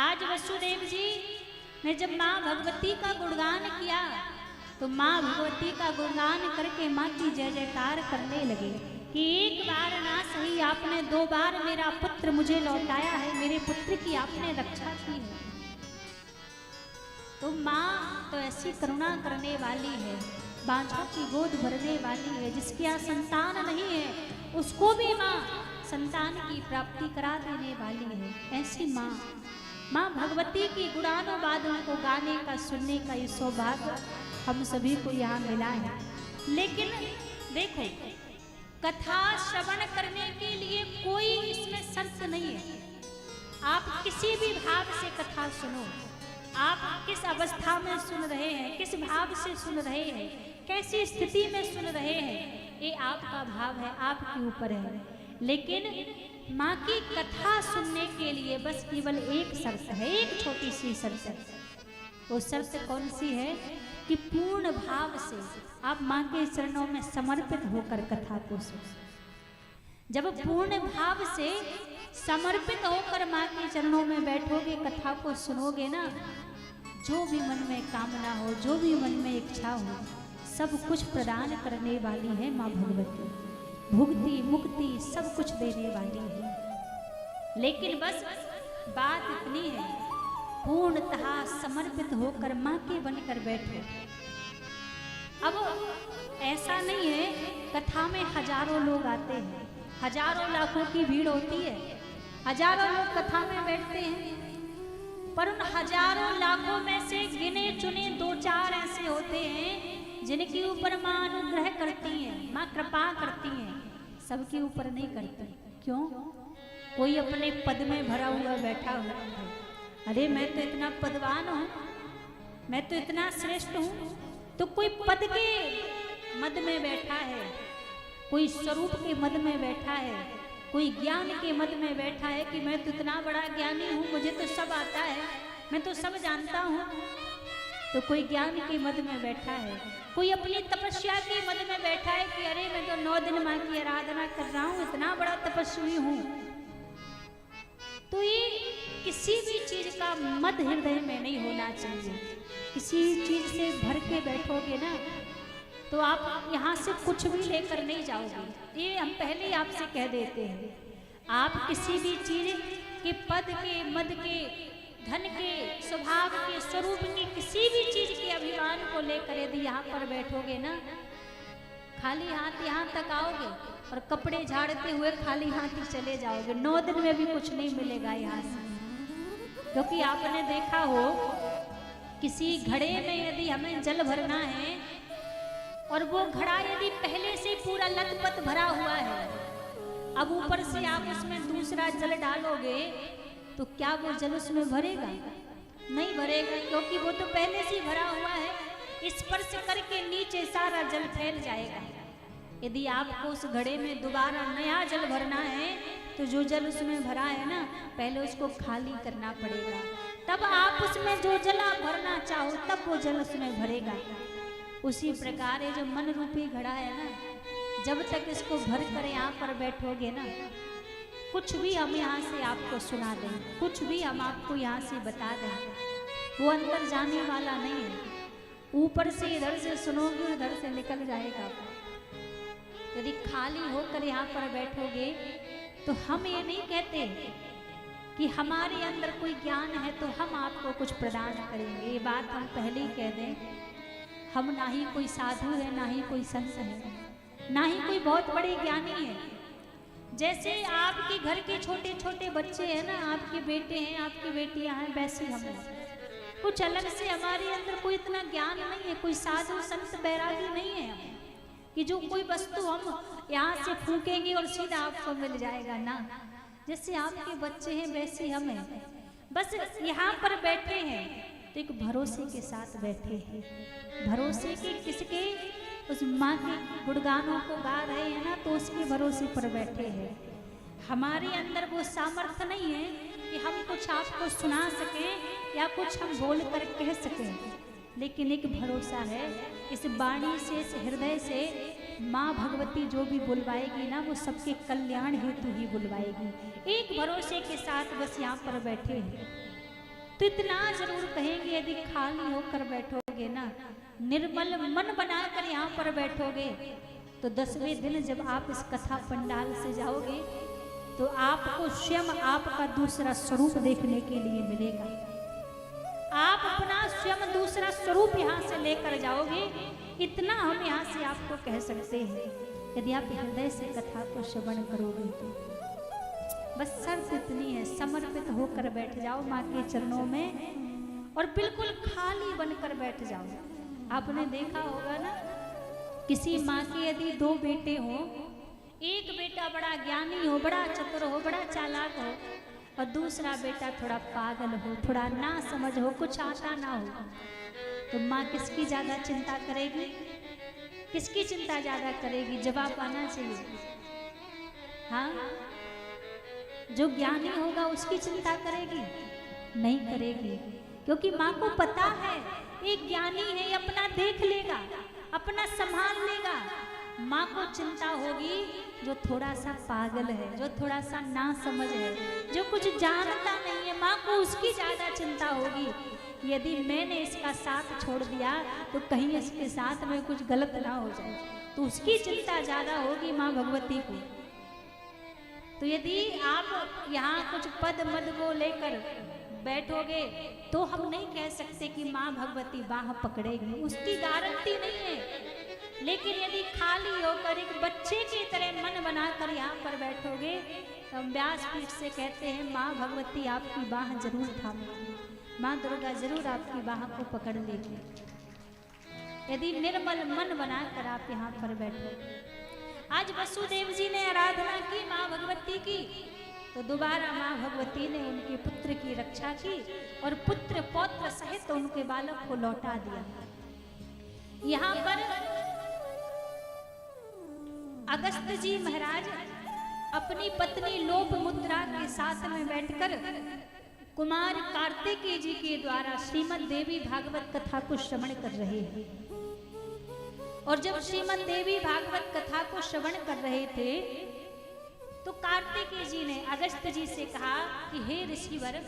आज वसुदेव जी ने जब माँ भगवती का गुणगान किया, तो माँ भगवती का गुणगान करके माँ की जय जयकार करने लगे कि एक बार ना सही आपने 2 बार मेरा पुत्र मुझे लौटाया है, मेरे पुत्र की आपने रक्षा की है। तो माँ तो ऐसी करुणा करने वाली है, बांझों की गोद भरने वाली है। जिसके यहाँ संतान नहीं है, उसको भी माँ संतान की प्राप्ति करा देने वाली है। ऐसी माँ माँ भगवती की गुणानुवादों को गाने का, सुनने का ये सौभाग्य हम सभी को यहाँ मिला है। लेकिन देखो, कथा श्रवण करने के लिए कोई इसमें शर्त नहीं है। आप किसी भी भाव से कथा सुनो, आप किस अवस्था में सुन रहे हैं, किस भाव से सुन रहे हैं, कैसी स्थिति में सुन रहे हैं, ये आपका भाव है, आपके ऊपर है। लेकिन माँ की कथा सुनने के लिए बस केवल एक शर्त है, एक छोटी सी शर्त है। वो शर्त कौन सी है कि पूर्ण भाव से आप माँ के चरणों में समर्पित होकर कथा को सुनो। जब पूर्ण भाव से समर्पित होकर माँ के चरणों में बैठोगे, कथा को सुनोगे ना, जो भी मन में कामना हो, जो भी मन में इच्छा हो, सब कुछ प्रदान करने वाली है माँ भगवती। भुक्ति मुक्ति सब कुछ देने वाली है। लेकिन बस बात इतनी है, पूर्णतः समर्पित होकर माँ के बनकर बैठो। अब ऐसा नहीं है, कथा में हजारों लोग आते हैं, हजारों लाखों की भीड़ होती है, हजारों लोग कथा में बैठते हैं, पर उन हजारों लाखों में से गिने चुने 2-4 ऐसे होते हैं जिनके ऊपर माँ अनुग्रह करती है, माँ कृपा करती है, सबके ऊपर नहीं करती। क्यों? कोई अपने पद में भरा हुआ बैठा हुआ है, अरे मैं तो इतना पदवान हूँ, मैं तो इतना श्रेष्ठ हूँ, तो कोई पद के मद में बैठा है, कोई स्वरूप के मद में बैठा है, कोई ज्ञान के मद में बैठा है कि मैं तो इतना बड़ा ज्ञानी हूँ, मुझे तो सब आता है, मैं तो सब जानता हूँ। तो कोई ज्ञान के मद में बैठा है, कोई अपनी तपस्या के मद में बैठा है कि अरे मैं तो 9 दिन माँ की आराधना कर रहा हूँ, इतना बड़ा तपस्वी हूँ। तो ये किसी भी चीज का मद हृदय में नहीं होना चाहिए। किसी चीज से भर के बैठोगे ना तो आप यहाँ से कुछ भी लेकर नहीं जाओगे। ये हम पहले ही आपसे कह देते हैं, आप किसी भी चीज के पद के मद के धन के स्वभाव के स्वरूप के किसी भी चीज के अभिमान को लेकर यदि यहाँ पर बैठोगे ना, खाली हाथ यहाँ तक आओगे और कपड़े झाड़ते हुए खाली हाथ ही चले जाओगे। 9 दिन में भी कुछ नहीं मिलेगा यहाँ से। क्योंकि आपने देखा हो किसी घड़े में यदि हमें जल भरना है और वो घड़ा यदि पहले से पूरा लथपथ भरा हुआ है, अब ऊपर से आप उसमें दूसरा जल डालोगे तो क्या वो जल उसमें भरेगा? नहीं भरेगा, क्योंकि वो तो पहले से भरा हुआ है। स्पर्श करके नीचे सारा जल फैल जाएगा। यदि आपको उस घड़े में दोबारा नया जल भरना है तो जो जल उसमें भरा है ना, पहले उसको खाली करना पड़ेगा, तब आप उसमें जो जल आप भरना चाहो तब वो जल उसमें भरेगा। उसी प्रकार ये जो मन रूपी घड़ा है ना, जब तक इसको भर कर यहाँ पर बैठोगे ना, कुछ भी हम यहाँ से आपको सुना दें, कुछ भी हम आपको यहाँ से बता दें, वो अंदर जाने वाला नहीं है। ऊपर से इधर से सुनोगे, उधर से निकल जाएगा। यदि खाली होकर यहाँ पर बैठोगे तो हम ये नहीं कहते कि हमारे अंदर कोई ज्ञान है तो हम आपको कुछ प्रदान करेंगे। ये बात हम पहले ही कह दें, हम ना ही कोई साधु है, ना ही कोई संत है, ना ही कोई बहुत बड़े ज्ञानी है। जैसे आपके घर के छोटे छोटे बच्चे हैं ना, आपके बेटे हैं, आपकी बेटियां हैं, वैसे हम हैं। कुछ अलग से हमारे अंदर कोई इतना ज्ञान नहीं है, कोई साधु संत बैरागी नहीं है हम, कि जो कोई वस्तु हम यहाँ से फूकेंगे और सीधा आपको मिल जाएगा ना। जैसे आपके बच्चे हैं वैसे हम हैं, बस यहाँ पर बैठे हैं तो एक भरोसे के साथ बैठे हैं। भरोसे के किसके? उस माँ के गुणगानों को गा रहे हैं ना, तो उसके भरोसे पर बैठे हैं। हमारे अंदर वो सामर्थ्य नहीं है कि हम कुछ आपको सुना सकें या कुछ हम बोल कर कह सकें, लेकिन एक भरोसा है, इस वाणी से, इस हृदय से माँ भगवती जो भी बुलवाएगी ना, वो सबके कल्याण हेतु ही बुलवाएगी। एक भरोसे के साथ बस यहाँ पर बैठे हैं। तो इतना जरूर कहेंगे, यदि खाली होकर बैठोगे ना, निर्मल मन बनाकर यहाँ पर बैठोगे, तो 10वें दिन जब आप इस कथा पंडाल से जाओगे तो आपको स्वयं आपका दूसरा स्वरूप देखने के लिए मिलेगा। आप अपना स्वयं दूसरा स्वरूप यहाँ से लेकर जाओगे, इतना हम यहाँ से आपको कह सकते हैं, यदि आप हृदय से कथा को श्रवण करोगे तो। बस शर्त इतनी है, समर्पित होकर बैठ जाओ माँ के चरणों में और बिल्कुल खाली बनकर बैठ जाओ। आपने देखा होगा ना, किसी माँ के यदि 2 बेटे हों, एक बेटा बड़ा ज्ञानी हो, बड़ा चतुर हो, बड़ा चालाक हो, और दूसरा बेटा थोड़ा पागल हो, थोड़ा ना समझ हो, कुछ आता ना हो, तो माँ किसकी ज़्यादा चिंता करेगी? किसकी चिंता ज़्यादा करेगी? जवाब आना चाहिए। हाँ, जो ज्ञानी होगा उसकी चिंता करेगी? नहीं करेगी, क्योंकि माँ को पता है एक ज्ञानी है, अपना देख लेगा, अपना संभाल लेगा। माँ को चिंता होगी जो थोड़ा सा पागल है, जो थोड़ा सा ना समझ है, जो कुछ जानता नहीं है, माँ को उसकी ज़्यादा चिंता होगी यदि मैंने इसका साथ छोड़ दिया तो कहीं इसके साथ में कुछ गलत ना हो जाए, तो उसकी चिंता ज्यादा होगी माँ भगवती को। तो यदि आप यहाँ कुछ पद मद को लेकर बैठोगे तो हम नहीं कह सकते कि माँ भगवती बाह पकड़ेगी, उसकी गारंटी नहीं है। लेकिन यदि खाली होकर एक बच्चे की तरह मन बनाकर यहाँ पर बैठोगे तो हम व्यासपीठ से कहते हैं माँ भगवती आपकी बाह जरूर थामेगी, माँ दुर्गा जरूर आपकी बाह को पकड़ लेगी, यदि निर्मल मन बनाकर आप यहाँ पर बैठो। आज वसुदेव जी ने आराधना की माँ भगवती की, तो दोबारा माँ भगवती ने उनके पुत्र की रक्षा की और पुत्र पौत्र सहित उनके बालक को लौटा दिया। यहाँ पर अगस्त जी महाराज अपनी पत्नी लोपमुद्रा के साथ में बैठकर कुमार कार्तिकेय जी के द्वारा श्रीमद् देवी भागवत कथा को श्रवण कर रहे हैं। और जब श्रीमद् देवी भागवत कथा को श्रवण कर रहे थे तो कार्तिकेय जी ने अगस्त जी से कहा कि हे ऋषिवर,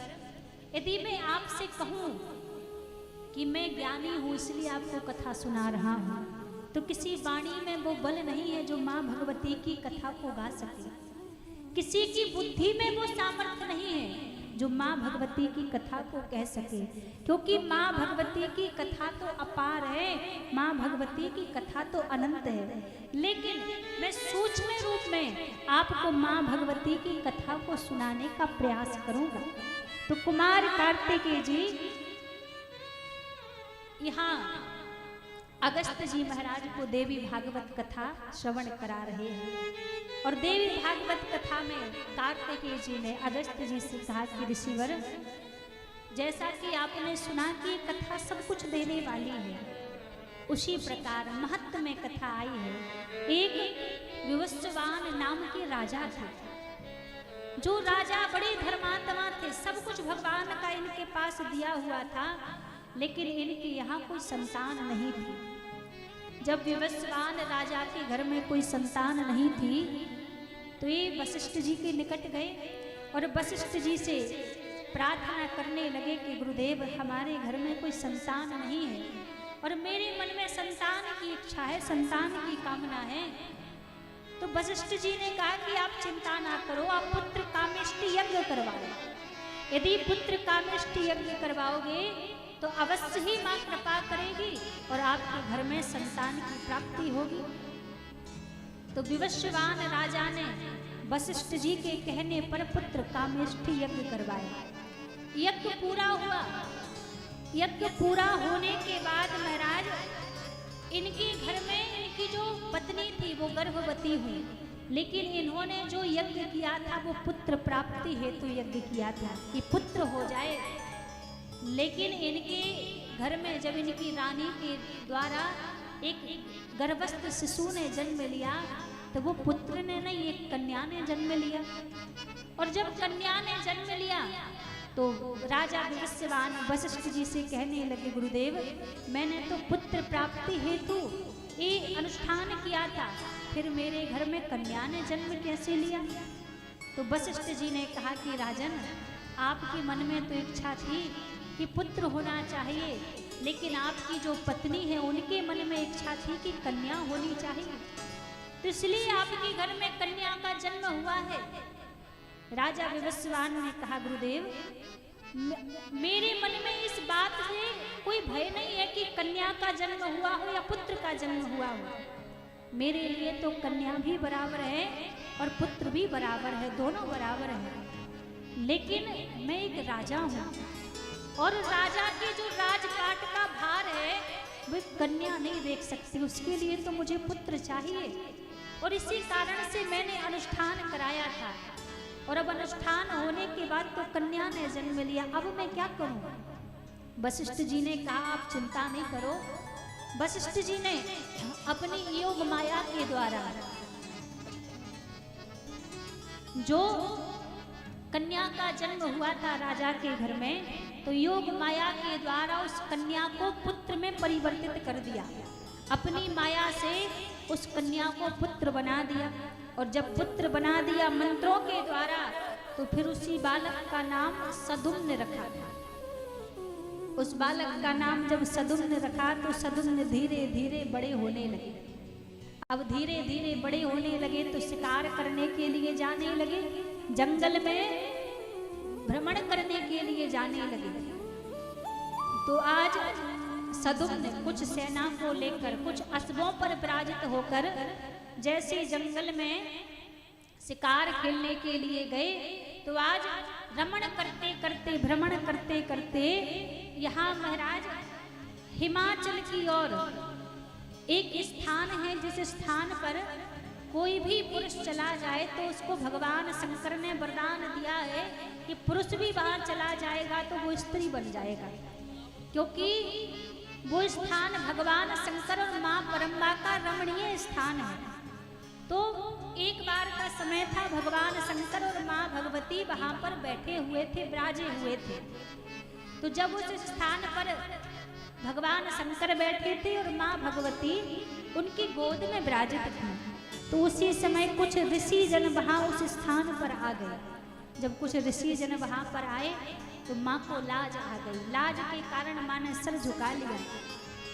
यदि मैं आपसे कहूं कि मैं ज्ञानी हूं इसलिए आपको कथा सुना रहा हूं, तो किसी वाणी में वो बल नहीं है जो माँ भगवती की कथा को गा सके, किसी की बुद्धि में वो सामर्थ्य नहीं है जो माँ भगवती की कथा को कह सके, क्योंकि माँ भगवती की कथा तो अपार है, माँ भगवती की कथा तो अनंत है। लेकिन मैं सूक्ष्म रूप में आपको माँ भगवती की कथा को सुनाने का प्रयास करूंगा। तो कुमार कार्तिकेय जी यहाँ अगस्त जी महाराज को देवी भागवत कथा श्रवण करा रहे हैं। और देवी भागवत कथा में कार्तिकेय जी ने अगस्त जी से कहा कि ऋषिवर, जैसा कि आपने सुना कि कथा सब कुछ देने वाली है, उसी प्रकार महत्व में कथा आई है। एक विवस्वान नाम के राजा थे, जो राजा बड़े धर्मात्मा थे, सब कुछ भगवान का इनके पास दिया हुआ था, लेकिन इनके यहाँ कोई संतान नहीं थी। जब विवस्वान राजा के घर में कोई संतान नहीं थी तो ये वशिष्ठ जी के निकट गए और वशिष्ठ जी से प्रार्थना करने लगे कि गुरुदेव, हमारे घर में कोई संतान नहीं है और मेरे मन में संतान की इच्छा है, संतान की कामना है। तो वशिष्ठ जी ने कहा कि आप चिंता ना करो, आप पुत्र कामेष्टि यज्ञ करवाओ। यदि पुत्र कामेष्टि यज्ञ करवाओगे तो अवश्य ही माँ कृपा करेगी और आपके घर में संतान की प्राप्ति होगी। तो विवस्वान राजा ने वशिष्ठ जी के कहने पर पुत्र कामेष्टि यज्ञ करवाया। यज्ञ पूरा हुआ। यज्ञ पूरा होने के बाद महाराज इनके घर में इनकी जो पत्नी थी वो गर्भवती हुई, लेकिन इन्होंने जो यज्ञ किया था वो पुत्र प्राप्ति हेतु यज्ञ किया था कि पुत्र हो जाए। लेकिन इनके घर में जब इनकी रानी के द्वारा एक गर्भस्थ शिशु ने जन्म लिया तो वो पुत्र ने नहीं, एक कन्या ने जन्म लिया। और जब कन्या ने जन्म लिया तो राजा विवस्वान वशिष्ठ जी से कहने लगे, गुरुदेव, मैंने तो पुत्र प्राप्ति हेतु ये अनुष्ठान किया था, फिर मेरे घर में कन्या ने जन्म कैसे लिया? तो वशिष्ठ जी ने कहा कि राजन, आपके मन में तो इच्छा थी कि पुत्र होना चाहिए, लेकिन आपकी जो पत्नी है उनके मन में इच्छा थी कि कन्या होनी चाहिए, तो इसलिए आपके घर में कन्या का जन्म हुआ है। राजा विवस्वान ने कहा, गुरुदेव, मेरे मन में इस बात से कोई भय नहीं है कि कन्या का जन्म हुआ हो या पुत्र का जन्म हुआ हो। मेरे लिए तो कन्या भी बराबर है और पुत्र भी बराबर है, दोनों बराबर है। लेकिन मैं एक राजा हूँ और राजा के जो राजपाट का भार है वो कन्या नहीं देख सकती, उसके लिए तो मुझे पुत्र चाहिए। और इसी कारण से मैंने अनुष्ठान कराया था और अब अनुष्ठान होने के बाद तो कन्या ने जन्म लिया, अब मैं क्या करूं? वशिष्ठ जी ने कहा, आप चिंता नहीं करो। वशिष्ठ जी ने अपनी योग माया के द्वारा जो कन्या का जन्म हुआ था राजा के घर में, तो योग माया के द्वारा उस कन्या को पुत्र में परिवर्तित कर दिया। अपनी माया से उस कन्या को पुत्र बना दिया और जब पुत्र बना दिया मंत्रों के द्वारा, तो फिर उसी बालक का नाम सदुम्न रखा था। उस बालक का नाम जब सदुम्न रखा तो सदुम्न धीरे धीरे बड़े होने लगे। अब धीरे धीरे बड़े होने लगे तो शिकार करने के लिए जाने लगे, जंगल में भ्रमण करने के लिए जाने लगे। तो आज सदुम्न कुछ सेना को लेकर कुछ अश्वों पर विराजित होकर जैसे जंगल में शिकार खेलने के लिए गए, तो आज रमण करते करते भ्रमण करते करते यहाँ महाराज हिमाचल की ओर एक स्थान है, जिस स्थान पर कोई भी पुरुष चला जाए तो उसको भगवान शंकर ने वरदान दिया है कि पुरुष भी वहां चला जाएगा तो वो स्त्री बन जाएगा, क्योंकि वो स्थान भगवान शंकर और माँ परम्बा का रमणीय स्थान है। तो एक बार का समय था, भगवान शंकर और माँ भगवती वहां पर बैठे हुए थे, विराजे हुए थे। तो जब उस स्थान पर भगवान शंकर बैठे थे और माँ भगवती उनकी गोद में विराजित थी, तो उसी समय कुछ ऋषि जन वहां उस स्थान पर आ गए। जब कुछ ऋषि जन वहां पर आए तो माँ को लाज आ गई। लाज के कारण माँ ने सर झुका लिया।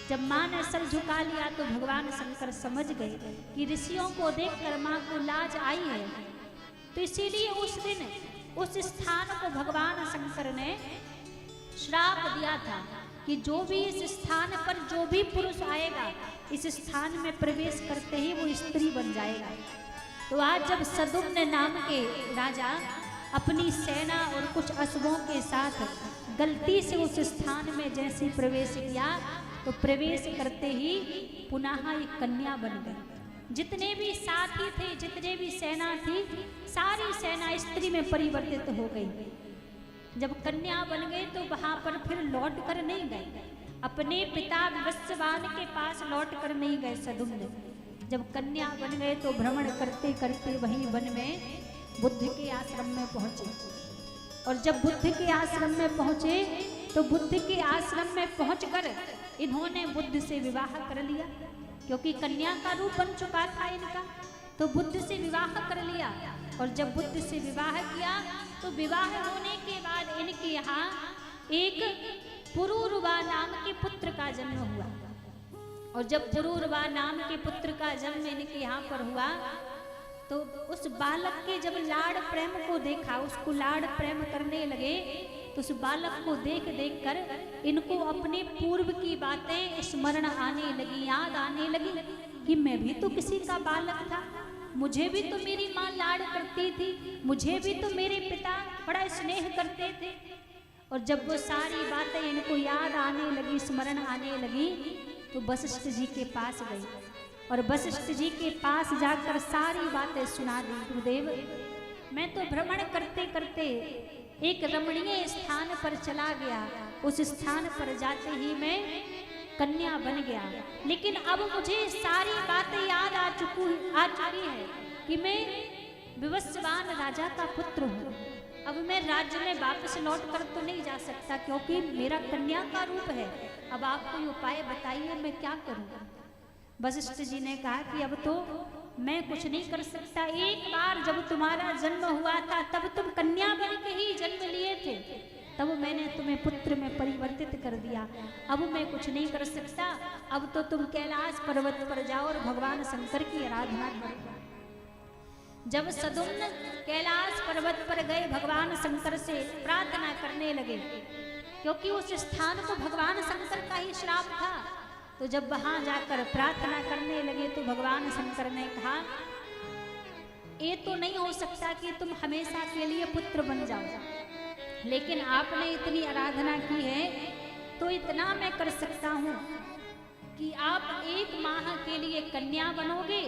जब माँ ने सर झुका लिया तो भगवान शंकर समझ गए कि ऋषियों को देखकर माँ को लाज आई है, तो इसीलिए उस दिन उस स्थान को भगवान शंकर ने श्राप दिया था कि जो भी इस स्थान पर जो भी पुरुष आएगा इस स्थान में प्रवेश करते ही वो स्त्री बन जाएगा। तो आज जब सदुम्न नाम के राजा अपनी सेना और कुछ अश्वों के साथ गलती से उस स्थान में जैसे प्रवेश किया, तो प्रवेश करते ही पुनः एक कन्या बन गई। जितने भी साथी थे, जितने भी सेना थी, सारी सेना स्त्री में परिवर्तित हो गई। जब कन्या बन गए तो वहां पर फिर लौट कर नहीं गए, अपने पिता विवस्वान के पास लौट कर नहीं गए सदुम्न। जब कन्या बन गए तो भ्रमण करते करते वहीं वन में बुद्ध के आश्रम में पहुंचे। और जब बुद्ध के आश्रम में पहुंचे तो बुद्ध के आश्रम में पहुंचकर इन्होंने बुद्ध से विवाह कर लिया, क्योंकि कन्या का रूप बन चुका था इनका। तो बुद्ध से विवाह कर लिया, और जब बुद्ध से विवाह किया तो विवाह होने के बाद इनके यहाँ एक पुरूरवा नाम के पुत्र का जन्म हुआ। और जब पुरूरवा नाम के पुत्र का जन्म इनके यहाँ पर हुआ तो उस बालक के जब लाड़ प्रेम को देखा, उसको लाड़ प्रेम करने लगे, तो उस बालक को देख देख कर इनको अपने पूर्व की बातें स्मरण आने लगी, याद आने लगी कि मैं भी तो किसी का बालक था, मुझे भी तो मेरी माँ लाड़ करती थी, मुझे भी तो मेरे पिता बड़ा स्नेह करते थे। और जब वो सारी बातें इनको याद आने लगी, स्मरण आने लगी, तो वशिष्ठ जी के पास गई और वशिष्ठ जी के पास जाकर सारी बातें सुना दी। गुरुदेव, मैं तो भ्रमण करते करते एक रमणीय स्थान पर चला गया, उस स्थान पर जाते ही मैं कन्या बन गया, लेकिन अब मुझे सारी बातें याद आ चुकी है कि मैं विवस्वान राजा का पुत्र हूँ। अब मैं राज्य में वापस लौट कर तो नहीं जा सकता, क्योंकि मेरा कन्या का रूप है। अब आप कोई उपाय बताइए, मैं क्या करूँ। वशिष्ठ जी ने कहा कि अब तो मैं कुछ नहीं कर सकता। एक बार जब तुम्हारा जन्म हुआ था तब तुम कन्या बन के ही जन्म लिए थे, तब मैंने तुम्हें पुत्र में परिवर्तित कर दिया। अब मैं कुछ नहीं कर सकता। अब तो तुम कैलाश पर्वत पर जाओ और भगवान शंकर की आराधना करो। जब सदुम्न कैलाश पर्वत पर गए, भगवान शंकर से प्रार्थना करने लगे, क्योंकि उस स्थान को भगवान शंकर का ही श्राप था। तो जब वहां जाकर प्रार्थना करने लगे तो भगवान शंकर ने कहा, ये तो नहीं हो सकता कि तुम हमेशा के लिए पुत्र बन जाओ, लेकिन आपने इतनी आराधना की है तो इतना मैं कर सकता हूँ कि आप 1 माह के लिए कन्या बनोगे,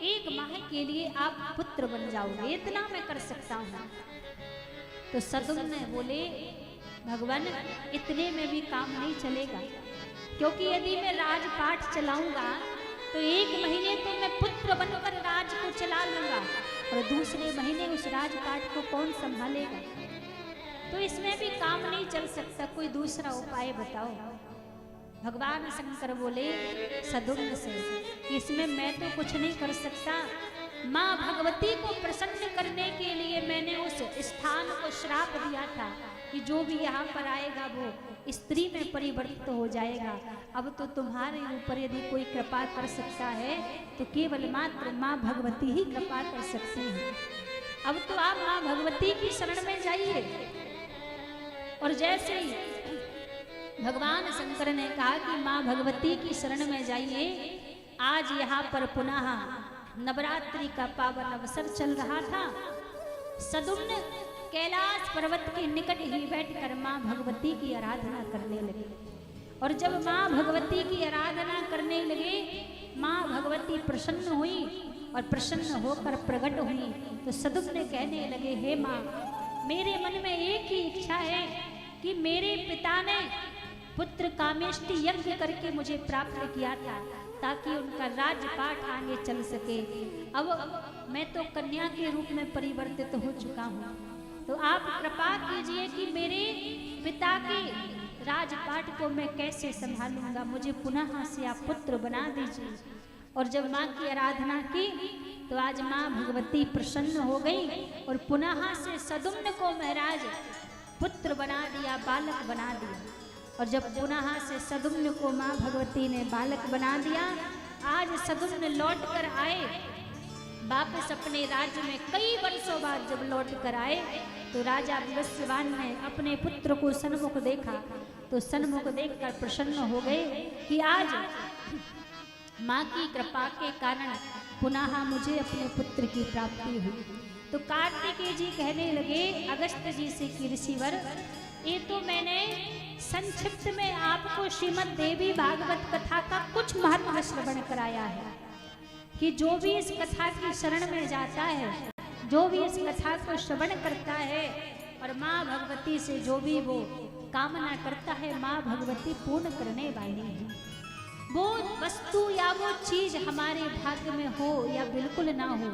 1 माह के लिए आप पुत्र बन जाओगे, इतना मैं कर सकता हूँ। तो सदुम्न बोले, भगवान इतने में भी काम नहीं चलेगा, क्योंकि यदि मैं राजपाट चलाऊंगा तो 1 महीने तो मैं पुत्र बनकर राज को चला लूंगा, और दूसरे महीने उस राजपाट को कौन संभालेगा। तो इसमें भी काम नहीं चल सकता, कोई दूसरा उपाय बताओ। भगवान शंकर बोले सदुम्न से, इसमें मैं तो कुछ नहीं कर सकता। माँ भगवती को प्रसन्न करने के लिए मैंने उस स्थान को श्राप दिया था कि जो भी यहाँ पर आएगा वो स्त्री में परिवर्तित हो जाएगा। अब तो तुम्हारे ऊपर यदि कोई कृपा कर सकता है तो केवल मात्र माँ भगवती ही कृपा कर सकती है। अब तो आप माँ भगवती की शरण में जाइए। और जैसे ही भगवान शंकर ने कहा कि माँ भगवती की शरण में जाइए, आज यहाँ पर पुनः नवरात्रि का पावन अवसर चल रहा था। सदुम्न कैलाश पर्वत के निकट ही बैठकर माँ भगवती की आराधना करने लगे। और जब माँ भगवती की आराधना करने लगे, माँ भगवती प्रसन्न हुई और प्रसन्न होकर प्रकट हुई तो सदुम्न कहने लगे, हे माँ, मेरे मन में एक ही इच्छा है कि मेरे पिता ने पुत्र कामेष्टि यज्ञ करके मुझे प्राप्त किया था ताकि उनका राजपाट आगे चल सके। अब मैं तो कन्या के रूप में परिवर्तित हो चुका हूँ, तो आप कृपा कीजिए कि मेरे पिता के राजपाट को मैं कैसे संभालूंगा, मुझे पुनः से आप पुत्र बना दीजिए। और जब माँ की आराधना की तो आज माँ भगवती प्रसन्न हो गई और पुनः से सदुम्न को महाराज पुत्र बना दिया, बालक बना दिया। और जब पुनः से सदुम्न को माँ भगवती ने बालक बना दिया, आज सदुम्न लौट कर आए वापस अपने राज्य में। कई वर्षों बाद जब लौट कर आए तो राजा विवस्वान ने अपने पुत्र को सन्मुख देखा तो सन्मुख देखकर प्रसन्न हो गए कि आज माँ की कृपा के कारण पुनः मुझे अपने पुत्र की प्राप्ति हुई। तो कार्तिकेय जी कहने लगे अगस्त्य जी से कि ऋषिवर, ये तो मैंने संक्षिप्त में आपको श्रीमद् देवी भागवत कथा का कुछ महत्व श्रवण कराया है कि जो भी इस कथा की शरण में जाता है, जो भी इस कथा को श्रवण करता है और माँ भगवती से जो भी वो कामना करता है, माँ भगवती पूर्ण करने वाली है। वो वस्तु या वो चीज हमारे भाग्य में हो या बिल्कुल ना हो,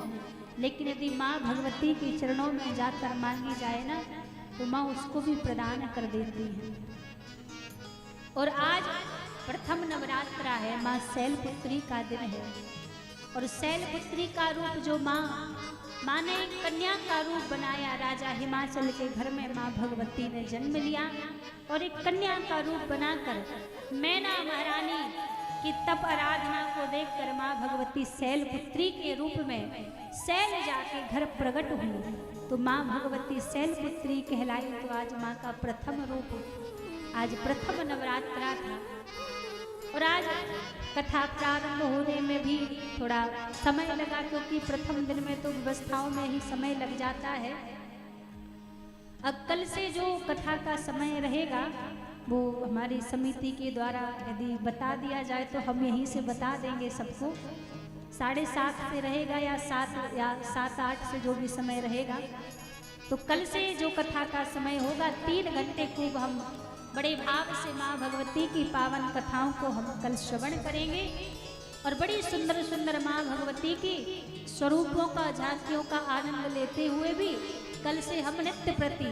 लेकिन यदि माँ भगवती के चरणों में जाकर मांगी जाए ना तो माँ उसको भी प्रदान कर देती है। और आज प्रथम नवरात्रा है, माँ शैलपुत्री का दिन है। और शैलपुत्री का रूप जो माँ ने कन्या का रूप बनाया, राजा हिमाचल के घर में माँ भगवती ने जन्म लिया और एक कन्या का रूप बनाकर मैना महारानी की तप आराधना को देखकर माँ भगवती शैलपुत्री के रूप में शैल जाके घर प्रकट हुई तो माँ भगवती शैलपुत्री कहलाई। तो आज माँ का प्रथम रूप, आज प्रथम नवरात्रा था। और आज कथा प्रारंभ होने में भी थोड़ा समय लगा क्योंकि प्रथम दिन में तो व्यवस्थाओं में ही समय लग जाता है। अब कल से जो कथा का समय रहेगा वो हमारी समिति के द्वारा यदि बता दिया जाए तो हम यहीं से बता देंगे सबको। 7:30 से रहेगा या 7 या 7-8 से जो भी समय रहेगा। तो कल से जो कथा का समय होगा 3 घंटे खूब हम बड़े भाव से माँ भगवती की पावन कथाओं को हम कल श्रवण करेंगे और बड़ी सुंदर सुंदर माँ भगवती की स्वरूपों का, झांकियों का आनंद लेते हुए भी कल से हम नित्य प्रति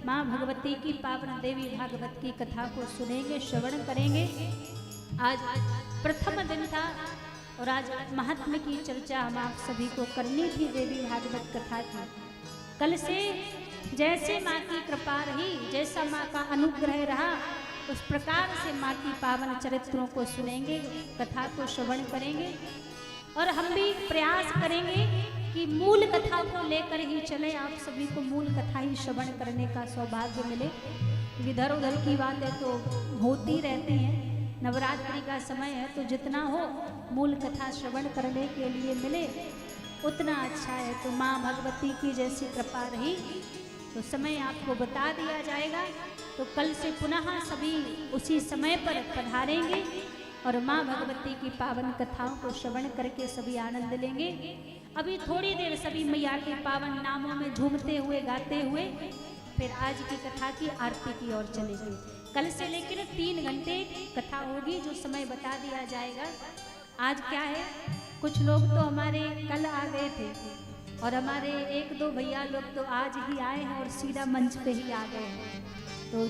माँ भगवती की पावन देवी भागवत की कथा को सुनेंगे, श्रवण करेंगे। आज प्रथम दिन था और आज महात्म्य की चर्चा हम आप सभी को करनी थी देवी भागवत कथा की। कल से जैसे माँ की कृपा रही, जैसा माँ का अनुग्रह रहा, उस प्रकार से माँ की पावन चरित्रों को सुनेंगे, कथा को श्रवण करेंगे। और हम भी प्रयास करेंगे कि मूल कथा को लेकर ही चले, आप सभी को मूल कथा ही श्रवण करने का सौभाग्य मिले। इधर उधर की बातें तो होती रहती हैं, नवरात्रि का समय है तो जितना हो मूल कथा श्रवण करने के लिए मिले उतना अच्छा है। तो माँ भगवती की जैसी कृपा रही तो समय आपको बता दिया जाएगा। तो कल से पुनः सभी उसी समय पर पधारेंगे और माँ भगवती की पावन कथाओं को श्रवण करके सभी आनंद लेंगे। अभी थोड़ी देर सभी मैया के पावन नामों में झूमते हुए गाते हुए फिर आज की कथा की आरती की ओर चलेंगे। कल से लेकर 3 घंटे कथा होगी, जो समय बता दिया जाएगा। आज क्या है, कुछ लोग तो हमारे कल आ गए थे और हमारे 1-2 भैया लोग तो आज ही आए हैं और सीधा मंच पे ही आ गए हैं। तो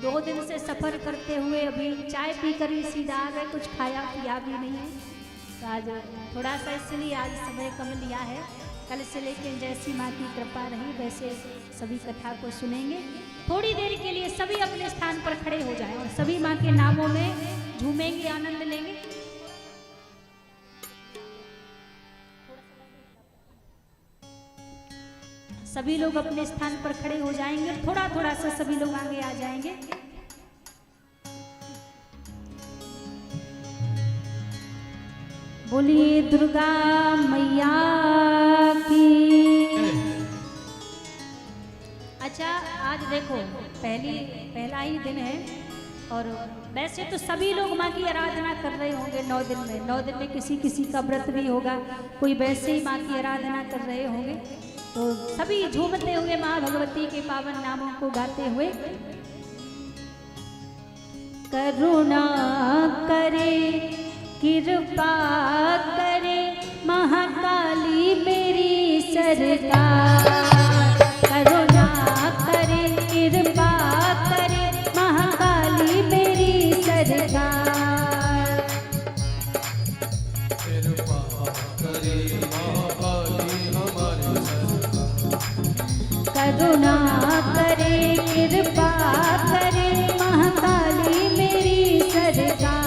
2 दिन से सफ़र करते हुए अभी चाय पी कर ही सीधा आ गए, कुछ खाया पिया भी नहीं है। तो आज थोड़ा सा इसलिए आज समय कम लिया है। कल से लेकर जैसी माँ की कृपा रही वैसे सभी कथा को सुनेंगे। थोड़ी देर के लिए सभी अपने स्थान पर खड़े हो जाएं और सभी माँ के नामों में झूमेंगे, आनंद लेंगे। सभी लोग अपने स्थान पर खड़े हो जाएंगे, थोड़ा थोड़ा सा सभी लोग आगे आ जाएंगे। बोलिए दुर्गा मैया की। अच्छा, आज देखो पहला ही दिन है और वैसे तो सभी लोग माँ की आराधना कर रहे होंगे 9 दिन में। 9 दिन में किसी किसी का व्रत भी होगा, कोई वैसे ही माँ की आराधना कर रहे होंगे। तो सभी झूमते हुए माँ भगवती के पावन नामों को गाते हुए। करुणा करे कृपा करे महाकाली मेरी सरकार, करुणा करे कृपा करे महाकाली मेरी सरकार, कृपा करे महाकाली हमारी सरकार, करुणा करे कृपा करे महाकाली मेरी सरकार,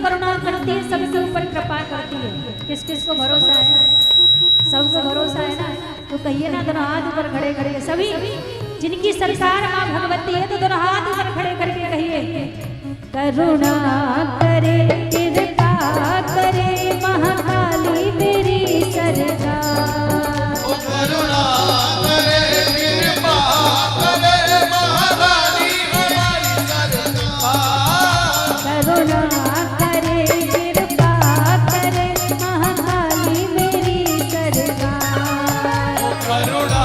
करुणा करती है, सबके ऊपर कृपा करती है। किस किस को भरोसा है? सबको भरोसा है ना? तो कहिए ना, दोनों हाथ ऊपर खड़े करके सभी जिनकी सरकार माँ भगवती है तो दोनों हाथ ऊपर खड़े करके कहिए, करुणा करे कृपा करे महाकाली मेरी सरकार, करुणा करे कृपा करे महाकाली हमारी सरकार, करुणा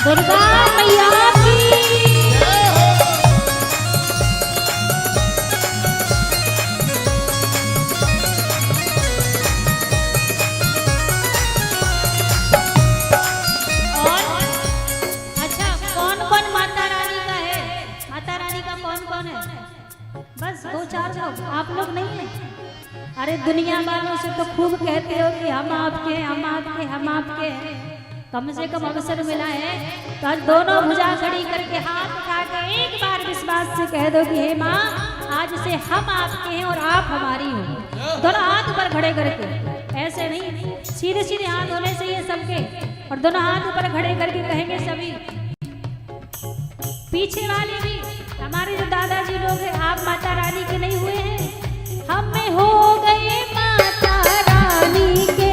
दुर्गा मैया की। और अच्छा, कौन कौन माता रानी का है? माता रानी का कौन कौन है? बस 2-4 लोग, आप लोग नहीं है? अरे दुनिया वालों से तो खूब कहते हो कि हम आपके हैं, हम आपके, हम आपके हैं। कम से कम अवसर मिला है तो आज दोनों भुजा खड़ी करके हाथ उठा के एक बार विश्वास से कह दो कि हे माँ, आज से हम आपके हैं और आप हमारी हो। दोनों हाथ ऊपर खड़े करके, ऐसे नहीं, सीधे सीधे हाथ होने से ये सबके, और दोनों हाथ ऊपर खड़े करके कहेंगे सभी। पीछे वाले भी हमारे जो दादाजी लोग हैं, आप माता रानी के नहीं हुए हैं? हम में हो गए माता रानी के,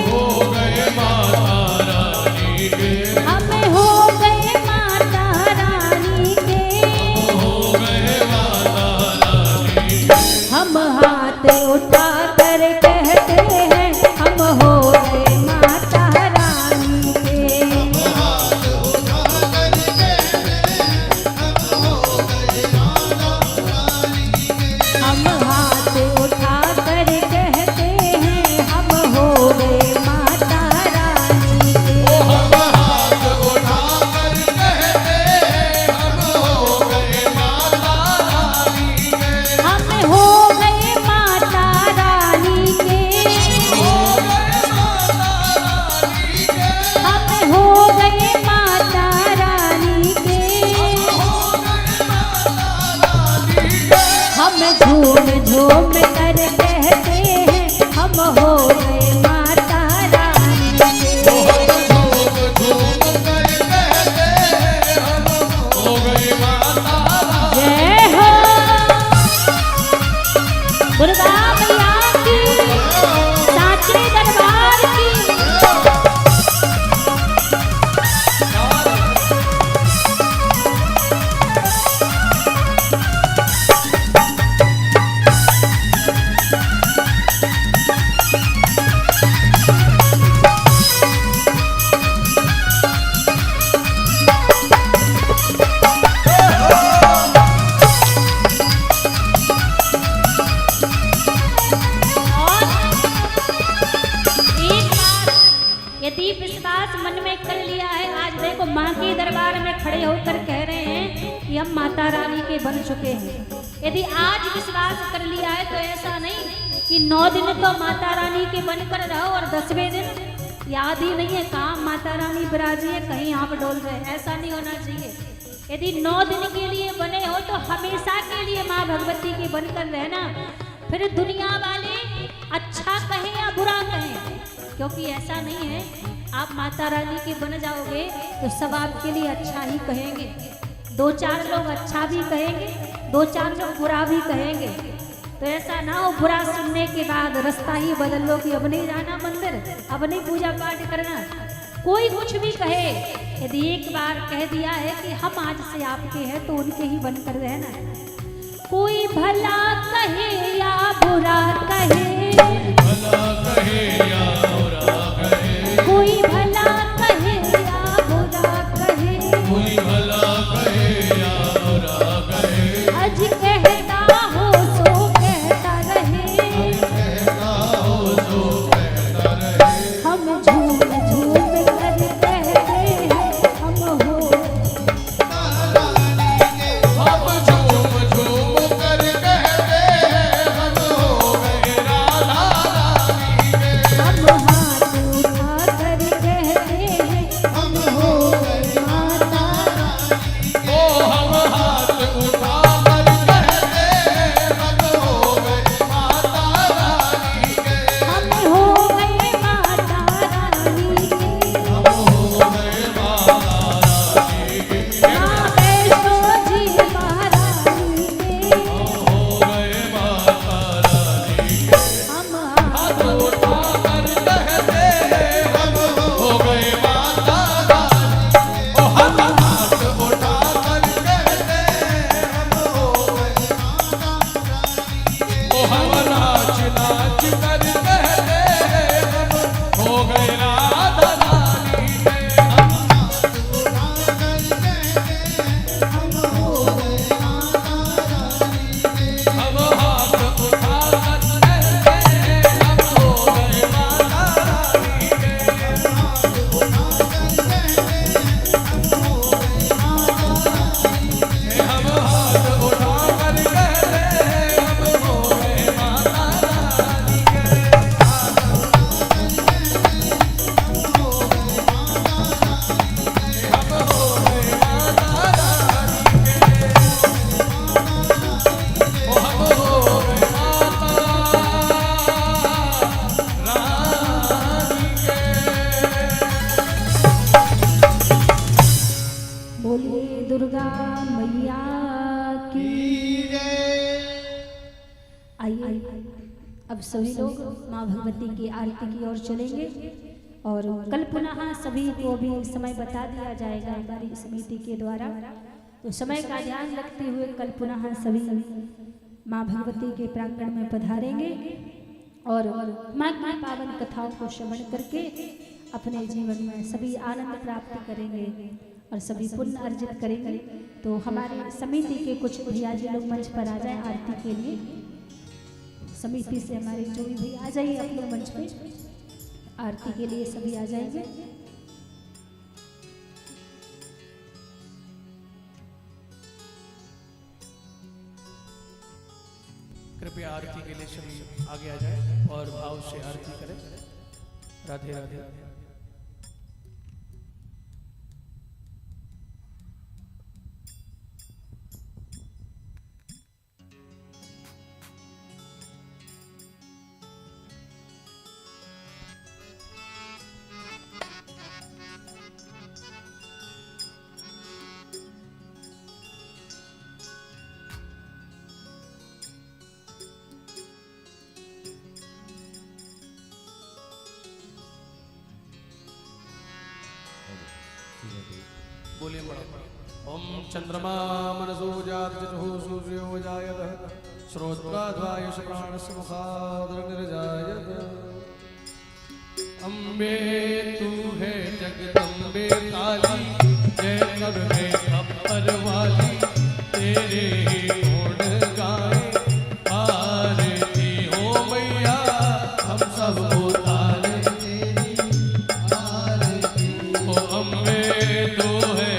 हो गए माता रानी के, हमें हो गए माता रानी के, हो गए माता रानी के, हम हाथ उठा कर कहते हैं हम हो गए माता रानी के, हाथ उठा कर कहते हैं हम हो गए माता रानी के, के दरबार में खड़े होकर कह रहे हैं कि हम माता रानी के बन चुके हैं। यदि आज विश्वास कर लिया है तो ऐसा नहीं कि 9 दिन तो माता रानी के बनकर रहो और 10वें दिन याद ही नहीं है कहाँ माता रानी विराजी है, कहीं आप डोल रहे, ऐसा नहीं होना चाहिए। यदि 9 दिन के लिए बने हो तो हमेशा के लिए माँ भगवती के बनकर रहना, फिर दुनिया वाले अच्छा कहें या बुरा कहें, क्योंकि ऐसा नहीं है आप माता रानी के बन जाओगे तो सब आपके लिए अच्छा ही कहेंगे। 2-4 लोग अच्छा भी कहेंगे, 2-4 लोग बुरा भी कहेंगे। तो ऐसा ना हो बुरा सुनने के बाद रास्ता ही बदल लो कि अब नहीं जाना मंदिर, अब नहीं पूजा पाठ करना। कोई कुछ भी कहे, यदि एक बार कह दिया है कि हम आज से आपके हैं तो उनके ही बनकर रहना। कोई भला कहे या बुरा कहे, भला कहे या बुरा कहे, कोई भला कहे या बुरा कहे, कोई भला कहे या बुरा कहे, आज कहता हो सो कहता रहे, कहता हो तो कहता रहे। हम झूम झूम कर कहते हैं हम हो, हम झूम झूम कर कहते हैं हम हो गए राधा रानी के। हम हाथ उठा कर कहते हैं हम हो गए माता रानी के। ओ हम हाथ उठा कर कहते हैं हम हो गए माता रानी के। हम हो गए माता रानी के। हम हो गए माता रानी के। माँ वैष्णो जी महारानी के। हो गए माता रानी के। हम हाथ उठा कर कहते हैं हम हो गए माता रानी के। ओ हम हाथ उठा कर कहते हैं हम हो गए माता रानी के। ओ हम नाच नाच कर कहते हैं हम हो गए राधा रानी के। हम हाथ उठा कर कहते हैं हम हो गए माता रानी के। हम हाथ उठा कर कहते हैं हम हो गए माता रानी के। हम हाथ उठा कर कहते हैं हम हो गए माता रानी के। हम हाथ उठा कर कहते हैं हम हो गए माता रानी के। बोलिए दुर्गा मैया की। आइए अब सभी लोग माँ भगवती की आरती की ओर चलेंगे और कल पुनः सभी को भी समय बता दिया जाएगा हमारी समिति के द्वारा। तो समय का ध्यान रखते हुए कल पुनः सभी माँ भगवती के प्रांगण में पधारेंगे और माँ की पावन कथाओं को श्रवण करके अपने जीवन में सभी आनंद प्राप्त करेंगे और सभी पुण्य अर्जित करेंगे। तो हमारे समिति के कुछ भैया जी लोग मंच पर आ जाए आरती के लिए। समिति से हमारे जो भी भैया आ जाइए आप लोग मंच पे, आरती के लिए सभी आ जाएंगे। कृपया आरती के लिए सभी आगे आ जाए और भाव से आरती करें। राधे राधे। बोलिए बड़ा। ओम चंद्रमा मनसो जातजो सूर्यो जायत श्रोत्राद्वायुष प्राणस्य मुखादर्निर्जायत। अम्बे तू है जगदम्बे काली, जय करने अपर वाली, तेरे ही गुण गाए आरती हो मैया, हम सब उतारे तेरी आरती। ओ अम्बे तू है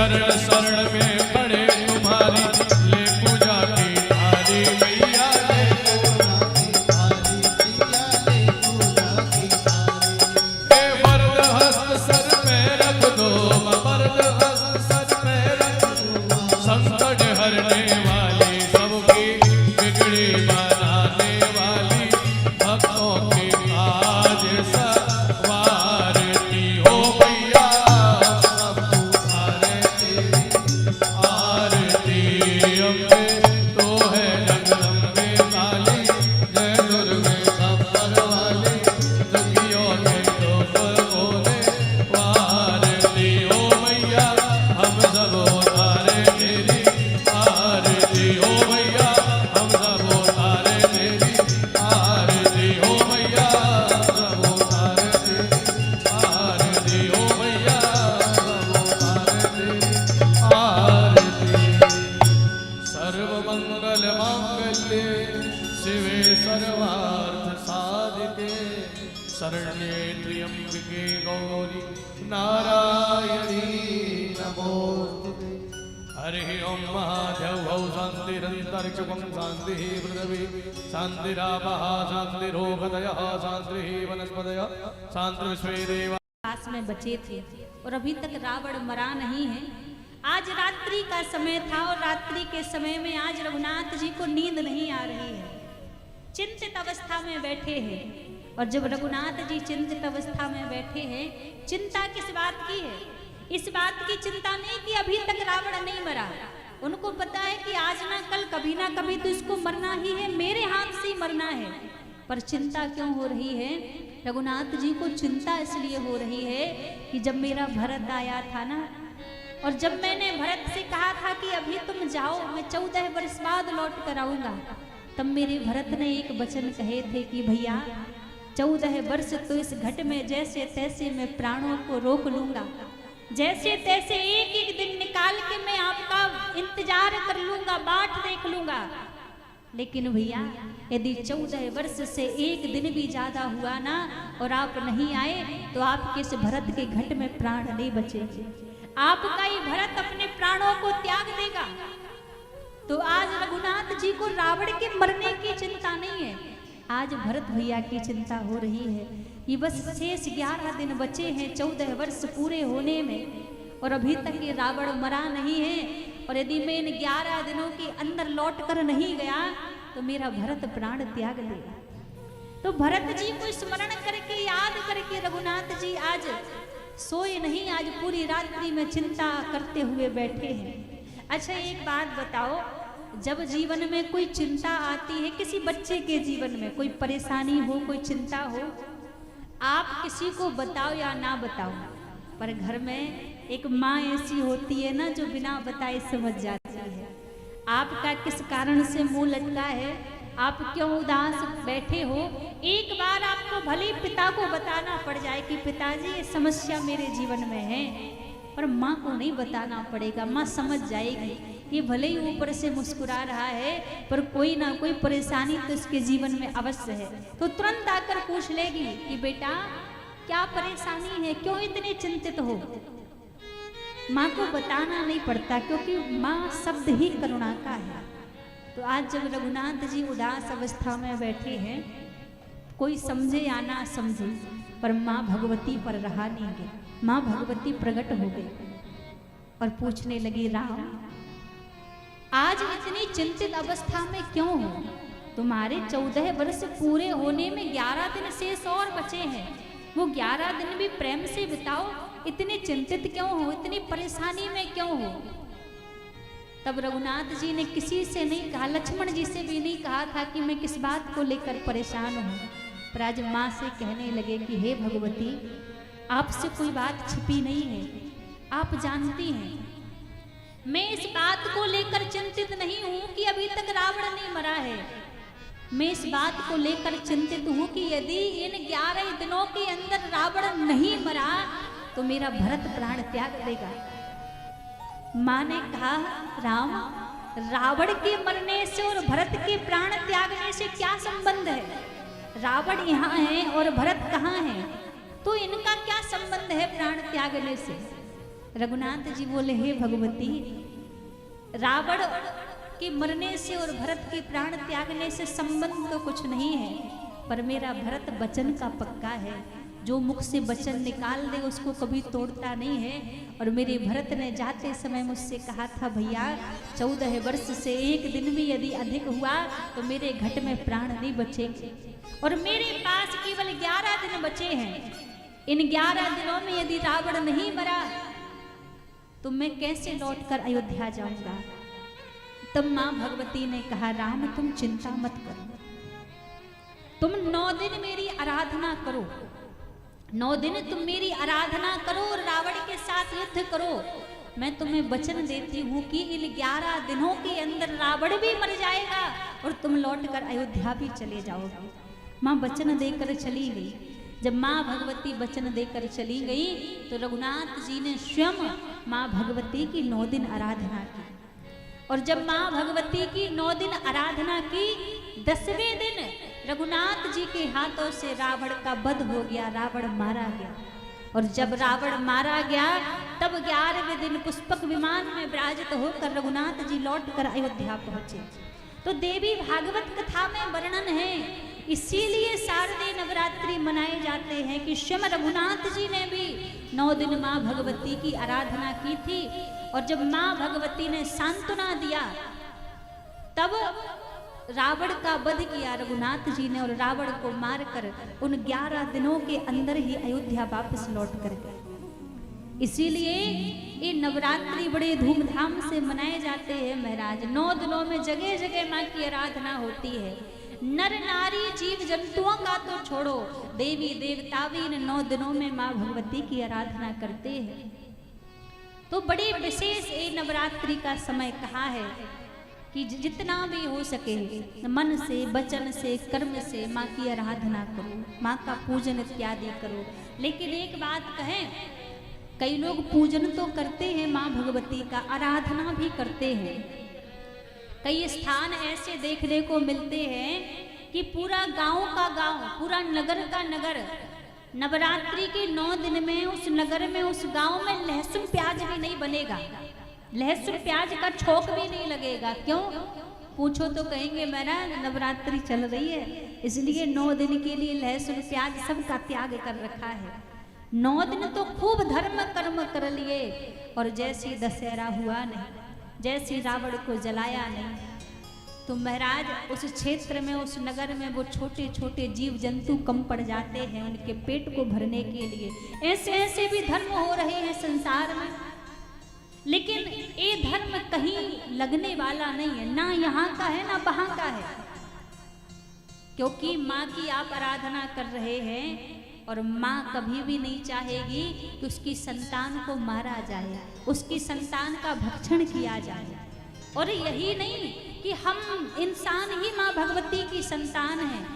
चरण शरण में पड़े तुम्हारी, ले पूजा की थाली मैया ले पूजा की थाली मैया ले पूजा की थाली। हे वरद हस्त सर में रख दो, वरद हस्त सर में रख दो, संकट हरने वाली सबकी बिगड़ी बनाने वाली, भक्तों के काज सवारती हो मैया, सब तुम्हारे तेरी आरती। अम्बे तो है जगदम्बे काली, जय दुर्गे खप्पर वाली, दुखियों के दुख होने वारती हो मैया, हम सब उतारे तेरी आरती हो मैया, हम सब उतारे तेरी आरती हो मैया, सब उतारे तेरी आरती हो मैया, सब उतारे तेरी आरती। सर्व मंगल मांगल्ये शिवे सर्वार्थ साधिके, शरण्ये त्र्यंबके गौरी नारायणी नमोस्तुते। हरि ओम महादेव शांतिरंतरिक्षं शांति पृथ्वी शांतिरापः शांतिरोगदयः शांति वनस्पतयः शांति विश्वे देवा। पास में बचे थे और अभी तक रावण मरा नहीं है। आज रात्रि का समय था और रात्रि के समय में आज रघुनाथ जी को नींद नहीं आ रही है, चिंतित अवस्था में बैठे हैं। और जब रघुनाथ जी चिंतित अवस्था में बैठे हैं, चिंता किस बात की है? इस बात की चिंता नहीं कि अभी तक रावण नहीं मरा। उनको पता है कि आज ना कल कभी ना कभी तो इसको मरना ही है, मेरे हाथ से ही मरना है। पर चिंता क्यों हो रही है? रघुनाथ जी को चिंता इसलिए हो रही है कि जब मेरा भरत आया था ना, और जब मैंने भरत से कहा था कि अभी तुम जाओ, मैं 14 वर्ष बाद लौट कर आऊंगा, तब मेरे भरत ने एक वचन कहे थे कि भैया 14 वर्ष तो इस घट में जैसे तैसे मैं प्राणों को रोक लूंगा, जैसे तैसे एक एक दिन निकाल के मैं आपका इंतजार कर लूंगा, बाट देख लूंगा। लेकिन भैया यदि 14 वर्ष से एक दिन भी ज्यादा हुआ ना और आप नहीं आए तो आपके इस भरत के घट में प्राण नहीं बचेंगे, आपका ही भरत अपने प्राणों को त्याग देगा। तो आज रघुनाथ जी को रावण के मरने की चिंता नहीं है, आज भरत भैया की चिंता हो रही है। ये बस शेष 11 दिन बचे हैं 14 वर्ष पूरे होने में, और अभी तक ये रावण मरा नहीं है। और यदि मैं इन 11 दिनों के अंदर लौट कर नहीं गया तो मेरा भरत प्राण त्याग देगा। तो भरत जी को स्मरण करके, याद करके रघुनाथ जी आज सोए नहीं, आज पूरी रात्रि में चिंता करते हुए बैठे हैं। अच्छा एक बात बताओ, जब जीवन में कोई चिंता आती है, किसी बच्चे के जीवन में कोई परेशानी हो, कोई चिंता हो, आप किसी को बताओ या ना बताओ, पर घर में एक माँ ऐसी होती है ना जो बिना बताए समझ जाती है आपका किस कारण से मुंह लटका है, आप क्यों उदास बैठे हो। एक बार आपको भले पिता को बताना पड़ जाए कि पिताजी ये समस्या मेरे जीवन में है, पर माँ को नहीं बताना पड़ेगा, माँ समझ जाएगी। ये भले ही ऊपर से मुस्कुरा रहा है पर कोई ना कोई परेशानी तो इसके जीवन में अवश्य है, तो तुरंत आकर पूछ लेगी कि बेटा क्या परेशानी है, क्यों इतने चिंतित हो। माँ को बताना नहीं पड़ता क्योंकि माँ शब्द ही करुणा का है। तो आज जब रघुनाथ जी उदास अवस्था में बैठे हैं, कोई समझे या ना समझे, पर माँ भगवती पर रहा नहीं गई। माँ भगवती प्रकट हो गई और पूछने लगी, राम आज इतनी चिंतित अवस्था में क्यों हो? तुम्हारे 14 वर्ष पूरे होने में 11 दिन शेष और बचे हैं, वो 11 दिन भी प्रेम से बिताओ, इतने चिंतित क्यों हो, इतनी परेशानी में क्यों हो। तब रघुनाथ जी ने किसी से नहीं कहा, लक्ष्मण जी से भी नहीं कहा था कि मैं किस बात को लेकर परेशान हूँ, पर आज माँ से कहने लगे कि हे भगवती आपसे कोई बात छिपी नहीं है, आप जानती हैं मैं इस बात को लेकर चिंतित नहीं हूँ कि अभी तक रावण नहीं मरा है। मैं इस बात को लेकर चिंतित हूँ कि यदि इन 11 दिनों के अंदर रावण नहीं मरा तो मेरा भरत प्राण त्याग देगा। माँ ने कहा, राम रावण के मरने से और भरत के प्राण त्यागने से क्या संबंध है? रावण यहाँ है और भरत कहाँ है, तो इनका क्या संबंध है प्राण त्यागने से? रघुनाथ जी बोले, हे भगवती, रावण के मरने से और भरत के प्राण त्यागने से संबंध तो कुछ नहीं है, पर मेरा भरत वचन का पक्का है, जो मुख से वचन निकाल दे उसको कभी तोड़ता नहीं है। और मेरे भरत ने जाते समय मुझसे कहा था, भैया 14 वर्ष से एक दिन भी यदि अधिक हुआ तो मेरे घट में प्राण नहीं बचेंगे, और मेरे पास केवल 11 दिन बचे हैं। इन 11 दिनों में यदि रावण नहीं मरा तो मैं कैसे लौटकर अयोध्या जाऊंगा। तब मां भगवती ने कहा, राम तुम चिंता मत करो, तुम 9 दिन मेरी आराधना करो, 9 दिन तुम मेरी आराधना करो और रावण के साथ युद्ध करो। मैं तुम्हें वचन देती हूँ कि इन 11 दिनों के अंदर रावण भी मर जाएगा और तुम लौटकर अयोध्या भी चले जाओगे। माँ वचन देकर चली गई। जब माँ भगवती वचन देकर चली गई तो रघुनाथ जी ने स्वयं माँ भगवती की 9 दिन आराधना की। और जब माँ भगवती की 9 दिन आराधना की, 10वें दिन रघुनाथ जी के हाथों से रावण का वध हो गया, रावण मारा गया। और जब रावण मारा गया तब 11वें दिन पुष्पक विमान में विराजित होकर रघुनाथ जी लौटकर अयोध्या पहुंचे। तो देवी भागवत कथा में वर्णन है, इसीलिए शारदीय नवरात्रि मनाए जाते हैं कि स्वयं रघुनाथ जी ने भी 9 दिन माँ भगवती की आराधना की थी। और जब माँ भगवती ने सांत्वना दिया तब रावण का वध किया रघुनाथ जी ने, और रावण को मारकर उन 11 दिनों के अंदर ही अयोध्या वापस लौट कर गए। इसीलिए ये नवरात्रि बड़े धूमधाम से मनाए जाते हैं महाराज। 9 दिनों में जगह जगह माँ की आराधना होती है। नर नारी जीव जंतुओं का तो छोड़ो, देवी देवता भी इन 9 दिनों में माँ भगवती की आराधना करते हैं। तो बड़े विशेष ये नवरात्रि का समय कहा है कि जितना भी हो सके मन से, वचन से, कर्म से माँ की आराधना करो, माँ का पूजन इत्यादि करो। लेकिन एक बात कहें, कई लोग पूजन तो करते हैं माँ भगवती का, आराधना भी करते हैं। कई स्थान ऐसे देखने को मिलते हैं कि पूरा गांव का गांव, पूरा नगर का नगर नवरात्रि के 9 दिन में उस नगर में, उस गांव में लहसुन प्याज भी नहीं बनेगा, लहसुन प्याज का छोक भी नहीं लगेगा। क्यों पूछो तो कहेंगे मेरा नवरात्रि चल रही है इसलिए 9 दिन के लिए लहसुन प्याज सबका त्याग कर रखा है। 9 दिन तो खूब धर्म कर्म कर लिए, और जैसे दशहरा हुआ नहीं, जैसे रावण को जलाया नहीं, तो महाराज उस क्षेत्र में, उस नगर में वो छोटे छोटे जीव जंतु कम पड़ जाते हैं उनके पेट को भरने के लिए। ऐसे ऐसे भी धर्म हो रहे हैं संसार में, लेकिन ये धर्म कहीं लगने वाला नहीं है, ना यहाँ का है ना वहाँ का है। क्योंकि माँ की आप आराधना कर रहे हैं और माँ कभी भी नहीं चाहेगी कि उसकी संतान को मारा जाए, उसकी संतान का भक्षण किया जाए। और यही नहीं कि हम इंसान ही माँ भगवती की संतान हैं,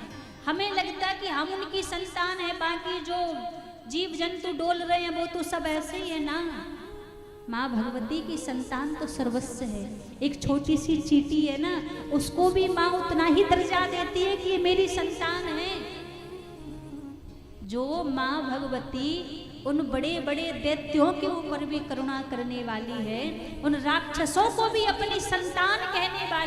हमें लगता है कि हम उनकी संतान है, बाकी जो जीव जंतु डोल रहे हैं वो तो सब ऐसे ही है ना। माँ भगवती की संतान तो सर्वस्व है। एक छोटी सी चींटी है ना, उसको भी माँ उतना ही दर्जा देती है कि ये मेरी संतान है। जो माँ भगवती उन बड़े बड़े दैत्यों के ऊपर भी करुणा करने वाली है, उन राक्षसों को भी अपनी संतान कहने वाली